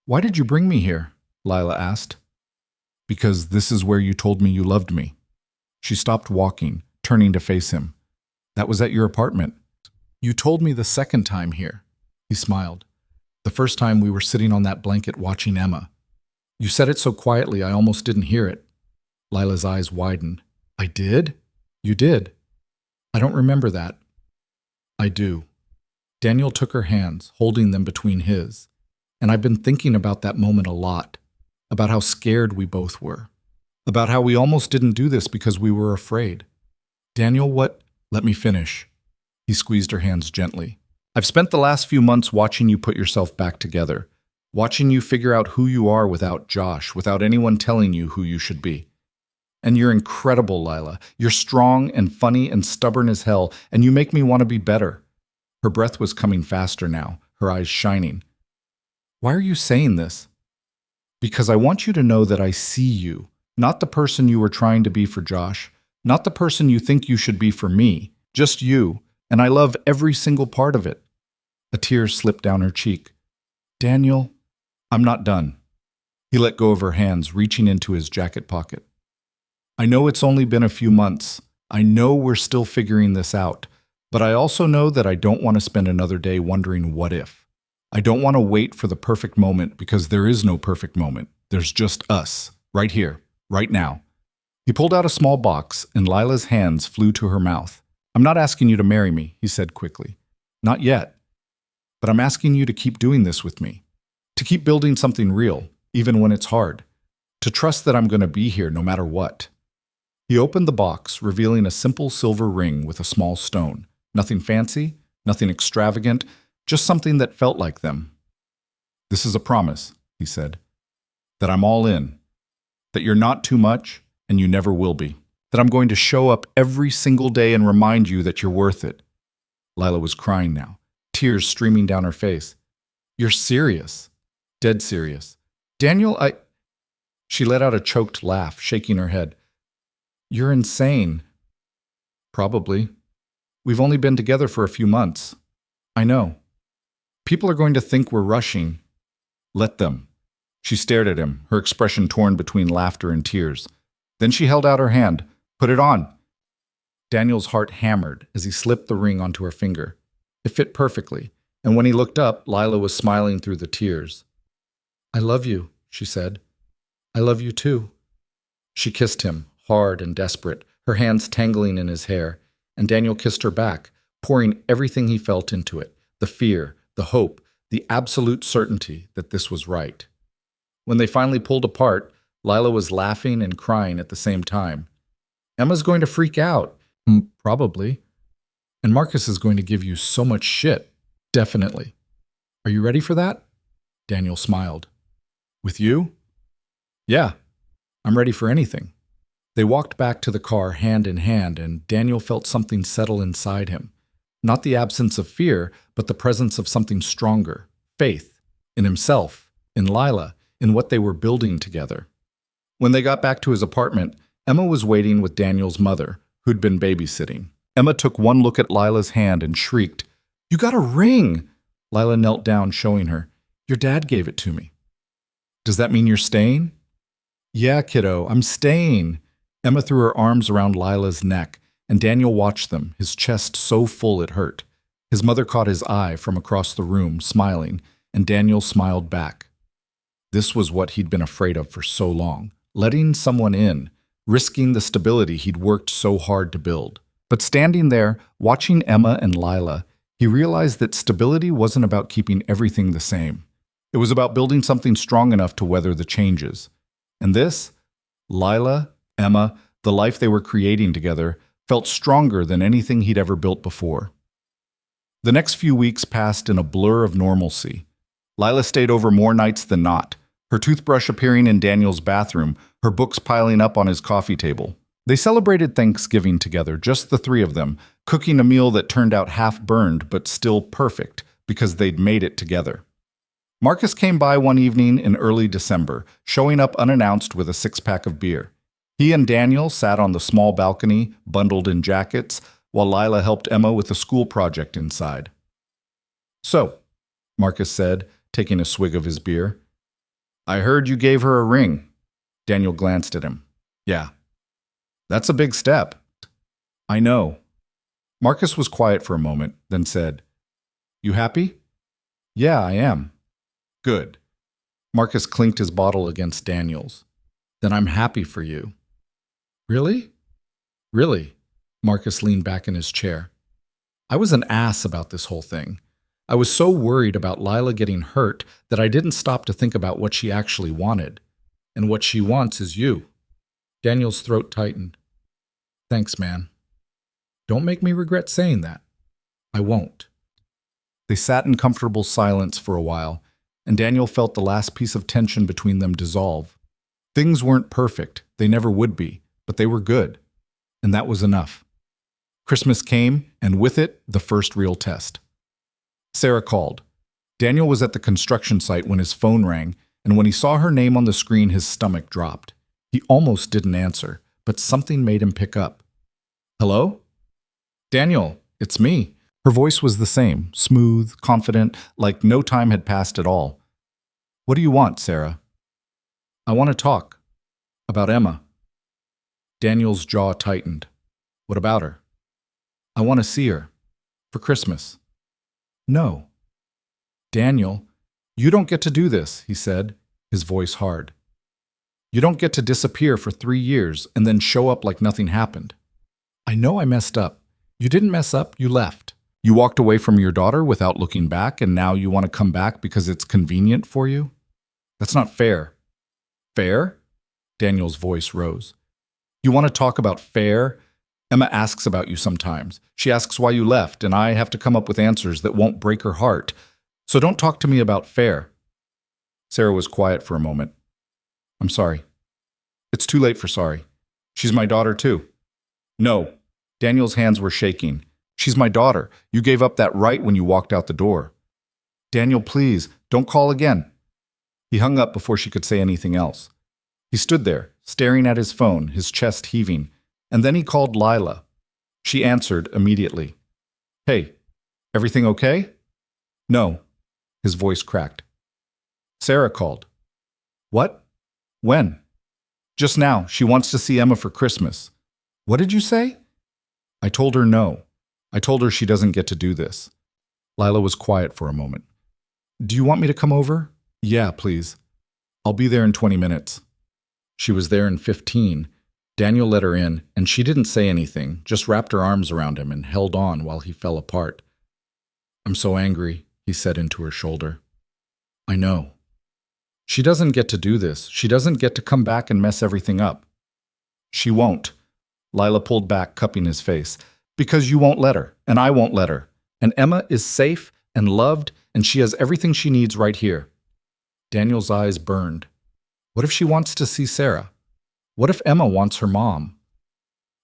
"Why did you bring me here?" Lila asked. "Because this is where you told me you loved me." She stopped walking, turning to face him. "That was at your apartment." "You told me the second time here." He smiled. "The first time we were sitting on that blanket watching Emma. You said it so quietly I almost didn't hear it." Lila's eyes widened. "I did? You did?" "I don't remember that." "I do." Daniel took her hands, holding them between his. "And I've been thinking about that moment a lot, about how scared we both were, about how we almost didn't do this because we were afraid." "Daniel, what—" "Let me finish." He squeezed her hands gently. "I've spent the last few months watching you put yourself back together, watching you figure out who you are without Josh, without anyone telling you who you should be. And you're incredible, Lila. You're strong and funny and stubborn as hell, and you make me want to be better." Her breath was coming faster now, her eyes shining. Why are you saying this? Because I want you to know that I see you, not the person you were trying to be for Josh, not the person you think you should be for me, just you, and I love every single part of it. A tear slipped down her cheek. Daniel, I'm not done. He let go of her hands, reaching into his jacket pocket. I know it's only been a few months. I know we're still figuring this out, but I also know that I don't want to spend another day wondering what if. I don't want to wait for the perfect moment because there is no perfect moment. There's just us, right here, right now. He pulled out a small box, and Lila's hands flew to her mouth. I'm not asking you to marry me, he said quickly. Not yet. But I'm asking you to keep doing this with me. To keep building something real, even when it's hard. To trust that I'm going to be here no matter what. He opened the box, revealing a simple silver ring with a small stone. Nothing fancy, nothing extravagant, just something that felt like them. This is a promise, he said, that I'm all in, that you're not too much and you never will be, that I'm going to show up every single day and remind you that you're worth it. Lila was crying now, tears streaming down her face. You're serious, dead serious. Daniel, She let out a choked laugh, shaking her head. You're insane. Probably. We've only been together for a few months. I know. People are going to think we're rushing. Let them. She stared at him, her expression torn between laughter and tears. Then she held out her hand. Put it on. Daniel's heart hammered as he slipped the ring onto her finger. It fit perfectly, and when he looked up, Lila was smiling through the tears. I love you, she said. I love you too. She kissed him, hard and desperate, her hands tangling in his hair, and Daniel kissed her back, pouring everything he felt into it, the fear, the hope, the absolute certainty that this was right. When they finally pulled apart, Lila was laughing and crying at the same time. Emma's going to freak out. Probably. And Marcus is going to give you so much shit. Definitely. Are you ready for that? Daniel smiled. With you? Yeah. I'm ready for anything. They walked back to the car hand in hand, and Daniel felt something settle inside him. Not the absence of fear, but the presence of something stronger. Faith. In himself. In Lila. In what they were building together. When they got back to his apartment, Emma was waiting with Daniel's mother, who'd been babysitting. Emma took one look at Lila's hand and shrieked, You got a ring! Lila knelt down, showing her. Your dad gave it to me. Does that mean you're staying? Yeah, kiddo, I'm staying. Emma threw her arms around Lila's neck, and Daniel watched them, his chest so full it hurt. His mother caught his eye from across the room, smiling, and Daniel smiled back. This was what he'd been afraid of for so long, letting someone in, risking the stability he'd worked so hard to build. But standing there, watching Emma and Lila, he realized that stability wasn't about keeping everything the same. It was about building something strong enough to weather the changes. And this, Lila, Emma, the life they were creating together, felt stronger than anything he'd ever built before. The next few weeks passed in a blur of normalcy. Lila stayed over more nights than not, her toothbrush appearing in Daniel's bathroom, her books piling up on his coffee table. They celebrated Thanksgiving together, just the three of them, cooking a meal that turned out half-burned but still perfect because they'd made it together. Marcus came by one evening in early December, showing up unannounced with a six-pack of beer. He and Daniel sat on the small balcony, bundled in jackets, while Lila helped Emma with a school project inside. So, Marcus said, taking a swig of his beer, I heard you gave her a ring. Daniel glanced at him. Yeah. That's a big step. I know. Marcus was quiet for a moment, then said, You happy? Yeah, I am. Good. Marcus clinked his bottle against Daniel's. Then I'm happy for you. Really? Really? Marcus leaned back in his chair. I was an ass about this whole thing. I was so worried about Lila getting hurt that I didn't stop to think about what she actually wanted. And what she wants is you. Daniel's throat tightened. Thanks, man. Don't make me regret saying that. I won't. They sat in comfortable silence for a while, and Daniel felt the last piece of tension between them dissolve. Things weren't perfect, they never would be, but they were good. And that was enough. Christmas came, and with it, the first real test. Sarah called. Daniel was at the construction site when his phone rang, and when he saw her name on the screen, his stomach dropped. He almost didn't answer, but something made him pick up. Hello? Daniel, it's me. Her voice was the same, smooth, confident, like no time had passed at all. What do you want, Sarah? I want to talk. About Emma. Daniel's jaw tightened. What about her? I want to see her. For Christmas. No. Daniel, you don't get to do this, he said, his voice hard. You don't get to disappear for 3 years and then show up like nothing happened. I know I messed up. You didn't mess up, you left. You walked away from your daughter without looking back, and now you want to come back because it's convenient for you? That's not fair. Fair? Daniel's voice rose. You want to talk about fair? Emma asks about you sometimes. She asks why you left, and I have to come up with answers that won't break her heart. So don't talk to me about fair. Sarah was quiet for a moment. I'm sorry. It's too late for sorry. She's my daughter too. No. Daniel's hands were shaking. She's my daughter. You gave up that right when you walked out the door. Daniel, please, don't call again. He hung up before she could say anything else. He stood there, staring at his phone, his chest heaving, and then he called Lila. She answered immediately. Hey, everything okay? No. His voice cracked. Sarah called. What? When? Just now. She wants to see Emma for Christmas. What did you say? I told her no. I told her she doesn't get to do this. Lila was quiet for a moment. Do you want me to come over? Yeah, please. I'll be there in 20 minutes. She was there in 15. Daniel let her in, and she didn't say anything, just wrapped her arms around him and held on while he fell apart. I'm so angry, he said into her shoulder. I know. She doesn't get to do this. She doesn't get to come back and mess everything up. She won't. Lila pulled back, cupping his face. Because you won't let her, and I won't let her. And Emma is safe and loved, and she has everything she needs right here. Daniel's eyes burned. What if she wants to see Sarah? What if Emma wants her mom?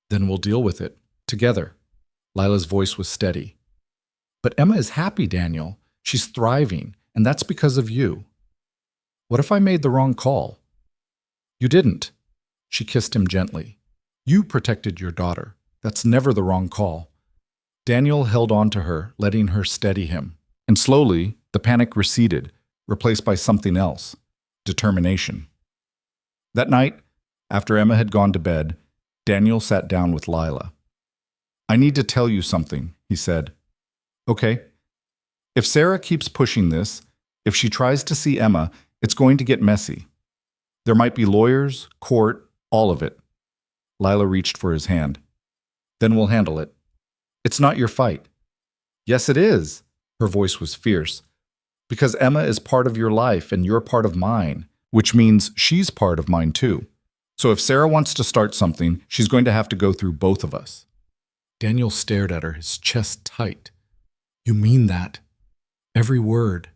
Then we'll deal with it, together. Lila's voice was steady. But Emma is happy, Daniel. She's thriving, and that's because of you. What if I made the wrong call? You didn't. She kissed him gently. You protected your daughter. That's never the wrong call. Daniel held on to her, letting her steady him. And slowly, the panic receded, replaced by something else. Determination. That night, after Emma had gone to bed, Daniel sat down with Lila. I need to tell you something, he said. Okay. If Sarah keeps pushing this, if she tries to see Emma, it's going to get messy. There might be lawyers, court, all of it. Lila reached for his hand. Then we'll handle it. It's not your fight. Yes, it is. Her voice was fierce. Because Emma is part of your life and you're part of mine, which means she's part of mine too. So if Sarah wants to start something, she's going to have to go through both of us. Daniel stared at her, his chest tight. You mean that? Every word.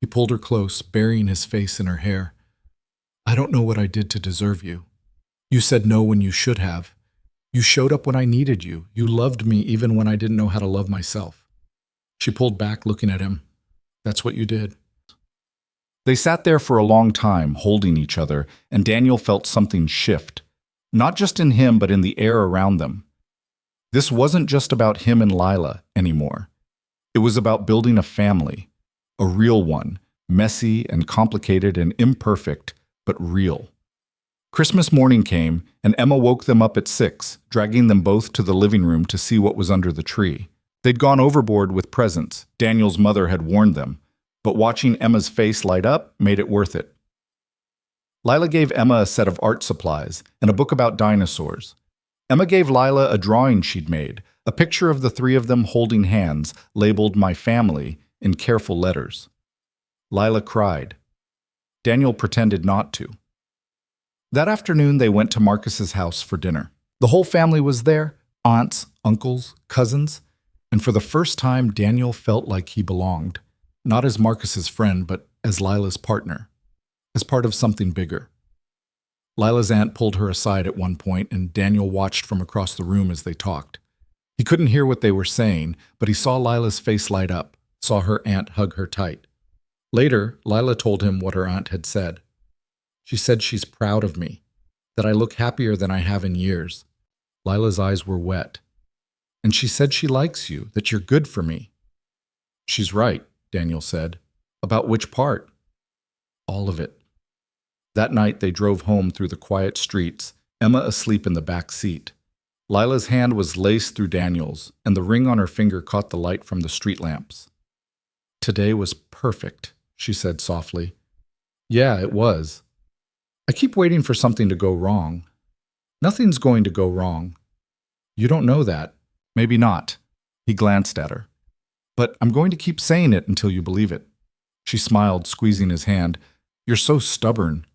He pulled her close, burying his face in her hair. I don't know what I did to deserve you. You said no when you should have. You showed up when I needed you. You loved me even when I didn't know how to love myself. She pulled back, looking at him. That's what you did. They sat there for a long time, holding each other, and Daniel felt something shift. Not just in him, but in the air around them. This wasn't just about him and Lila anymore. It was about building a family. A real one. Messy and complicated and imperfect, but real. Christmas morning came, and Emma woke them up at 6, dragging them both to the living room to see what was under the tree. They'd gone overboard with presents. Daniel's mother had warned them, but watching Emma's face light up made it worth it. Lila gave Emma a set of art supplies and a book about dinosaurs. Emma gave Lila a drawing she'd made, a picture of the three of them holding hands, labeled "My Family" in careful letters. Lila cried. Daniel pretended not to. That afternoon, they went to Marcus's house for dinner. The whole family was there, aunts, uncles, cousins, and for the first time, Daniel felt like he belonged, not as Marcus's friend, but as Lila's partner, as part of something bigger. Lila's aunt pulled her aside at one point, and Daniel watched from across the room as they talked. He couldn't hear what they were saying, but he saw Lila's face light up, saw her aunt hug her tight. Later, Lila told him what her aunt had said. She said she's proud of me, that I look happier than I have in years. Lila's eyes were wet. And she said she likes you, that you're good for me. She's right, Daniel said. About which part? All of it. That night they drove home through the quiet streets, Emma asleep in the back seat. Lila's hand was laced through Daniel's, and the ring on her finger caught the light from the street lamps. Today was perfect, she said softly. Yeah, it was. I keep waiting for something to go wrong. Nothing's going to go wrong. You don't know that. Maybe not. He glanced at her. But I'm going to keep saying it until you believe it. She smiled, squeezing his hand. You're so stubborn.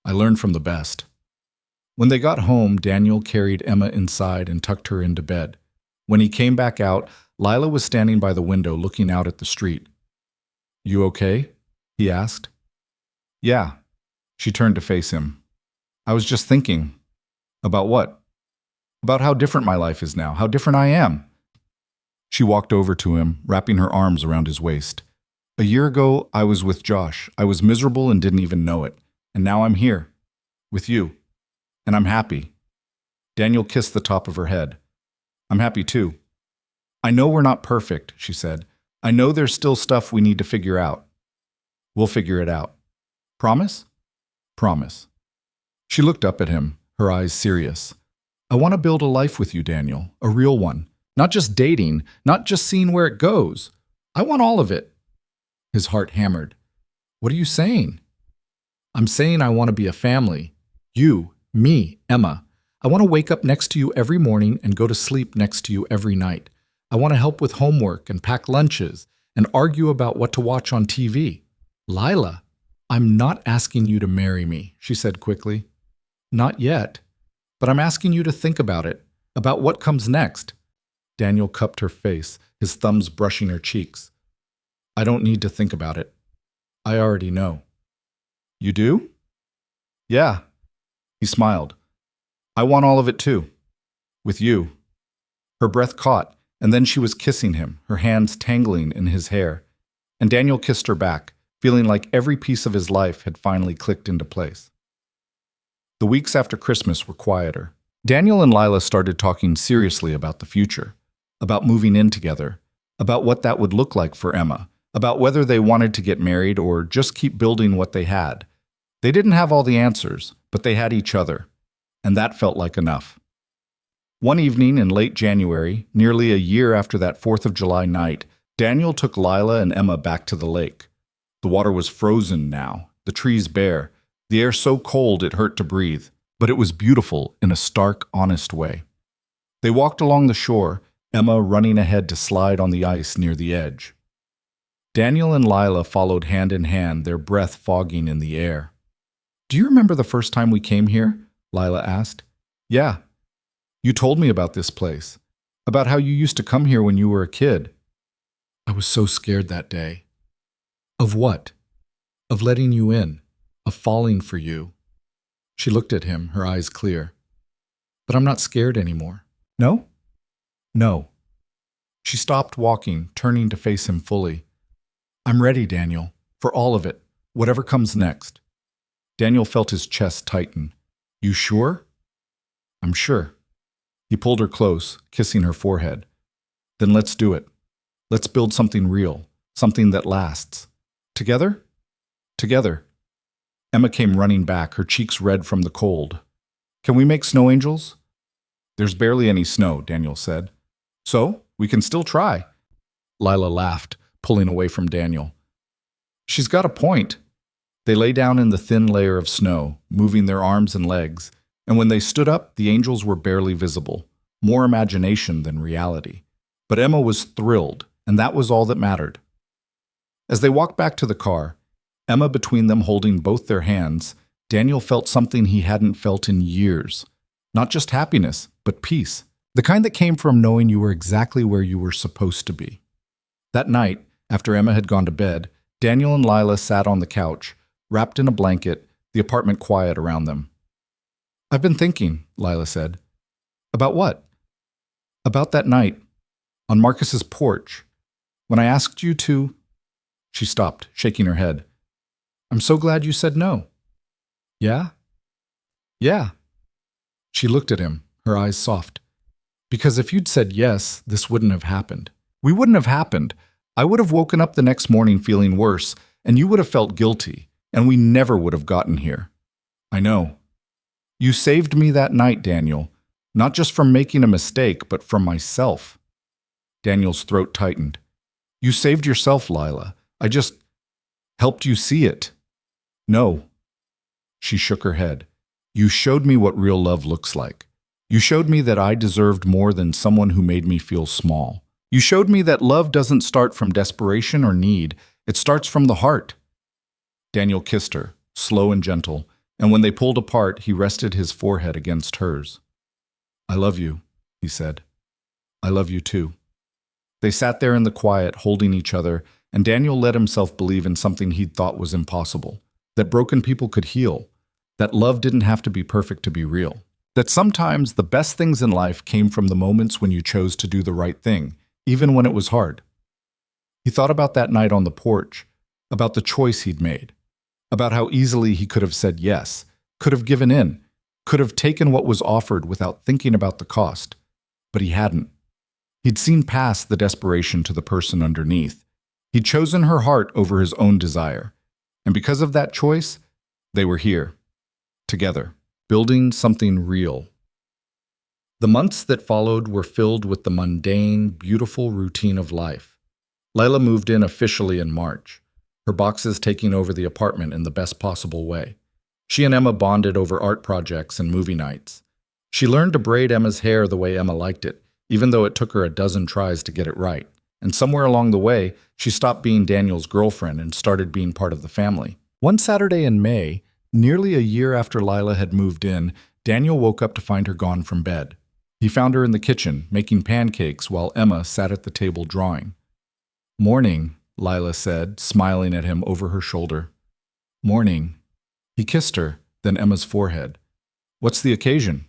I learned from the best. When they got home, Daniel carried Emma inside and tucked her into bed. When he came back out, Lila was standing by the window looking out at the street. You okay? He asked. Yeah. She turned to face him. I was just thinking. About what? About how different my life is now, how different I am. She walked over to him, wrapping her arms around his waist. A year ago, I was with Josh. I was miserable and didn't even know it. And now I'm here. With you. And I'm happy. Daniel kissed the top of her head. I'm happy too. I know we're not perfect, she said. I know there's still stuff we need to figure out. We'll figure it out. Promise? Promise. She looked up at him, her eyes serious. I want to build a life with you, Daniel, a real one. Not just dating, not just seeing where it goes. I want all of it. His heart hammered. What are you saying? I'm saying I want to be a family. You, me, Emma. I want to wake up next to you every morning and go to sleep next to you every night. I want to help with homework and pack lunches and argue about what to watch on TV. Lila, I'm not asking you to marry me, she said quickly. Not yet, but I'm asking you to think about it, about what comes next. Daniel cupped her face, his thumbs brushing her cheeks. I don't need to think about it. I already know. You do? Yeah. He smiled. I want all of it too. With you. Her breath caught, and then she was kissing him, her hands tangling in his hair. And Daniel kissed her back, feeling like every piece of his life had finally clicked into place. The weeks after Christmas were quieter. Daniel and Lila started talking seriously about the future, about moving in together, about what that would look like for Emma, about whether they wanted to get married or just keep building what they had. They didn't have all the answers, but they had each other, and that felt like enough. One evening in late January, nearly a year after that 4th of July night, Daniel took Lila and Emma back to the lake. The water was frozen now, the trees bare, the air so cold it hurt to breathe, but it was beautiful in a stark, honest way. They walked along the shore, Emma running ahead to slide on the ice near the edge. Daniel and Lila followed hand in hand, their breath fogging in the air. Do you remember the first time we came here? Lila asked. Yeah. You told me about this place, about how you used to come here when you were a kid. I was so scared that day. Of what? Of letting you in, of falling for you. She looked at him, her eyes clear. But I'm not scared anymore. No? No. She stopped walking, turning to face him fully. I'm ready, Daniel, for all of it, whatever comes next. Daniel felt his chest tighten. You sure? I'm sure. He pulled her close, kissing her forehead. Then let's do it. Let's build something real, something that lasts. Together? Together. Emma came running back, her cheeks red from the cold. Can we make snow angels? There's barely any snow, Daniel said. So, we can still try. Lila laughed, pulling away from Daniel. She's got a point. They lay down in the thin layer of snow, moving their arms and legs, and when they stood up, the angels were barely visible, more imagination than reality. But Emma was thrilled, and that was all that mattered. As they walked back to the car, Emma between them holding both their hands, Daniel felt something he hadn't felt in years. Not just happiness, but peace. The kind that came from knowing you were exactly where you were supposed to be. That night, after Emma had gone to bed, Daniel and Lila sat on the couch, wrapped in a blanket, the apartment quiet around them. I've been thinking, Lila said. About what? About that night, on Marcus's porch, when I asked you to... She stopped, shaking her head. I'm so glad you said no. Yeah? Yeah. She looked at him, her eyes soft. Because if you'd said yes, this wouldn't have happened. We wouldn't have happened. I would have woken up the next morning feeling worse, and you would have felt guilty, and we never would have gotten here. I know. You saved me that night, Daniel, not just from making a mistake, but from myself. Daniel's throat tightened. You saved yourself, Lila. I just helped you see it. No. She shook her head. You showed me what real love looks like. You showed me that I deserved more than someone who made me feel small. You showed me that love doesn't start from desperation or need. It starts from the heart. Daniel kissed her, slow and gentle, and when they pulled apart, he rested his forehead against hers. I love you, he said. I love you too. They sat there in the quiet, holding each other, and Daniel let himself believe in something he'd thought was impossible, that broken people could heal, that love didn't have to be perfect to be real, that sometimes the best things in life came from the moments when you chose to do the right thing, even when it was hard. He thought about that night on the porch, about the choice he'd made, about how easily he could have said yes, could have given in, could have taken what was offered without thinking about the cost. But he hadn't. He'd seen past the desperation to the person underneath. He'd chosen her heart over his own desire. And because of that choice, they were here, together, building something real. The months that followed were filled with the mundane, beautiful routine of life. Lila moved in officially in March, her boxes taking over the apartment in the best possible way. She and Emma bonded over art projects and movie nights. She learned to braid Emma's hair the way Emma liked it, even though it took her a dozen tries to get it right. And somewhere along the way, she stopped being Daniel's girlfriend and started being part of the family. One Saturday in May, nearly a year after Lila had moved in, Daniel woke up to find her gone from bed. He found her in the kitchen, making pancakes while Emma sat at the table drawing. Morning, Lila said, smiling at him over her shoulder. Morning. He kissed her, then Emma's forehead. What's the occasion?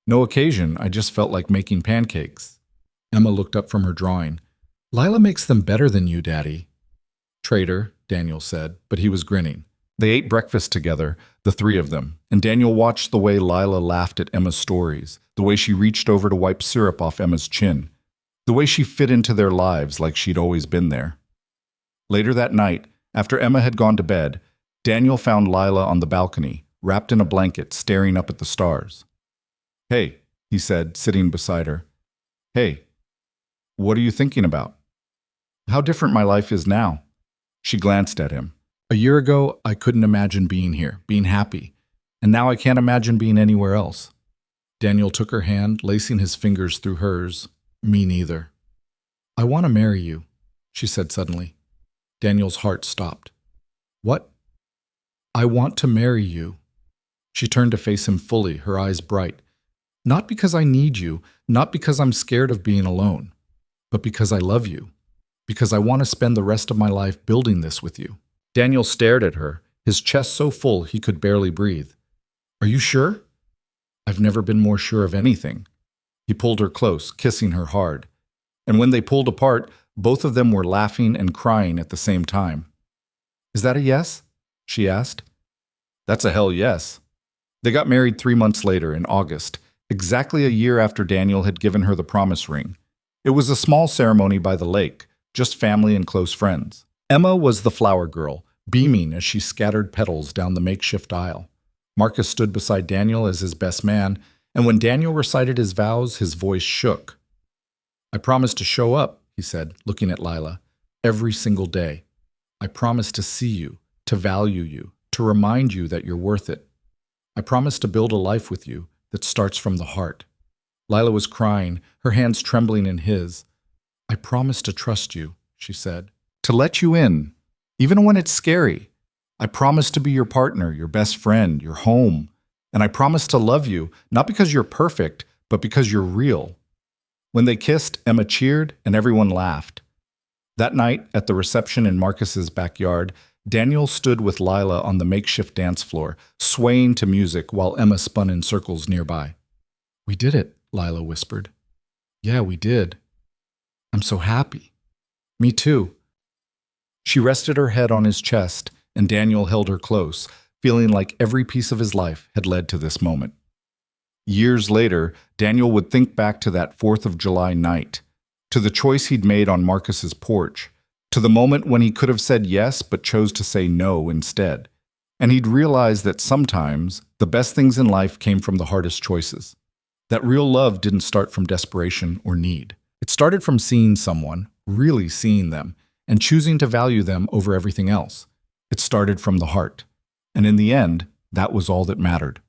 No occasion, I just felt like making pancakes. Emma looked up from her drawing. Lila makes them better than you, Daddy. Traitor, Daniel said, but he was grinning. They ate breakfast together, the three of them, and Daniel watched the way Lila laughed at Emma's stories, the way she reached over to wipe syrup off Emma's chin, the way she fit into their lives like she'd always been there. Later that night, after Emma had gone to bed, Daniel found Lila on the balcony, wrapped in a blanket, staring up at the stars. Hey, he said, sitting beside her. Hey, what are you thinking about? How different my life is now. She glanced at him. A year ago, I couldn't imagine being here, being happy, and now I can't imagine being anywhere else. Daniel took her hand, lacing his fingers through hers. Me neither. I want to marry you, she said suddenly. Daniel's heart stopped. What? I want to marry you. She turned to face him fully, her eyes bright. Not because I need you, not because I'm scared of being alone, but because I love you, because I want to spend the rest of my life building this with you. Daniel stared at her, his chest so full he could barely breathe. Are you sure? I've never been more sure of anything. He pulled her close, kissing her hard. And when they pulled apart, both of them were laughing and crying at the same time. Is that a yes? She asked. That's a hell yes. They got married 3 months later, in August, exactly a year after Daniel had given her the promise ring. It was a small ceremony by the lake, just family and close friends. Emma was the flower girl, beaming as she scattered petals down the makeshift aisle. Marcus stood beside Daniel as his best man, and when Daniel recited his vows, his voice shook. I promise to show up, he said, looking at Lila, every single day. I promise to see you, to value you, to remind you that you're worth it. I promise to build a life with you that starts from the heart. Lila was crying, her hands trembling in his. I promise to trust you, she said. To let you in, even when it's scary. I promise to be your partner, your best friend, your home. And I promise to love you, not because you're perfect, but because you're real. When they kissed, Emma cheered and everyone laughed. That night, at the reception in Marcus's backyard, Daniel stood with Lila on the makeshift dance floor, swaying to music while Emma spun in circles nearby. We did it, Lila whispered. Yeah, we did. I'm so happy. Me too. She rested her head on his chest, and Daniel held her close, feeling like every piece of his life had led to this moment. Years later, Daniel would think back to that 4th of July night, to the choice he'd made on Marcus's porch, to the moment when he could have said yes but chose to say no instead. And he'd realize that sometimes the best things in life came from the hardest choices. That real love didn't start from desperation or need. It started from seeing someone, really seeing them, and choosing to value them over everything else. It started from the heart. And in the end, that was all that mattered.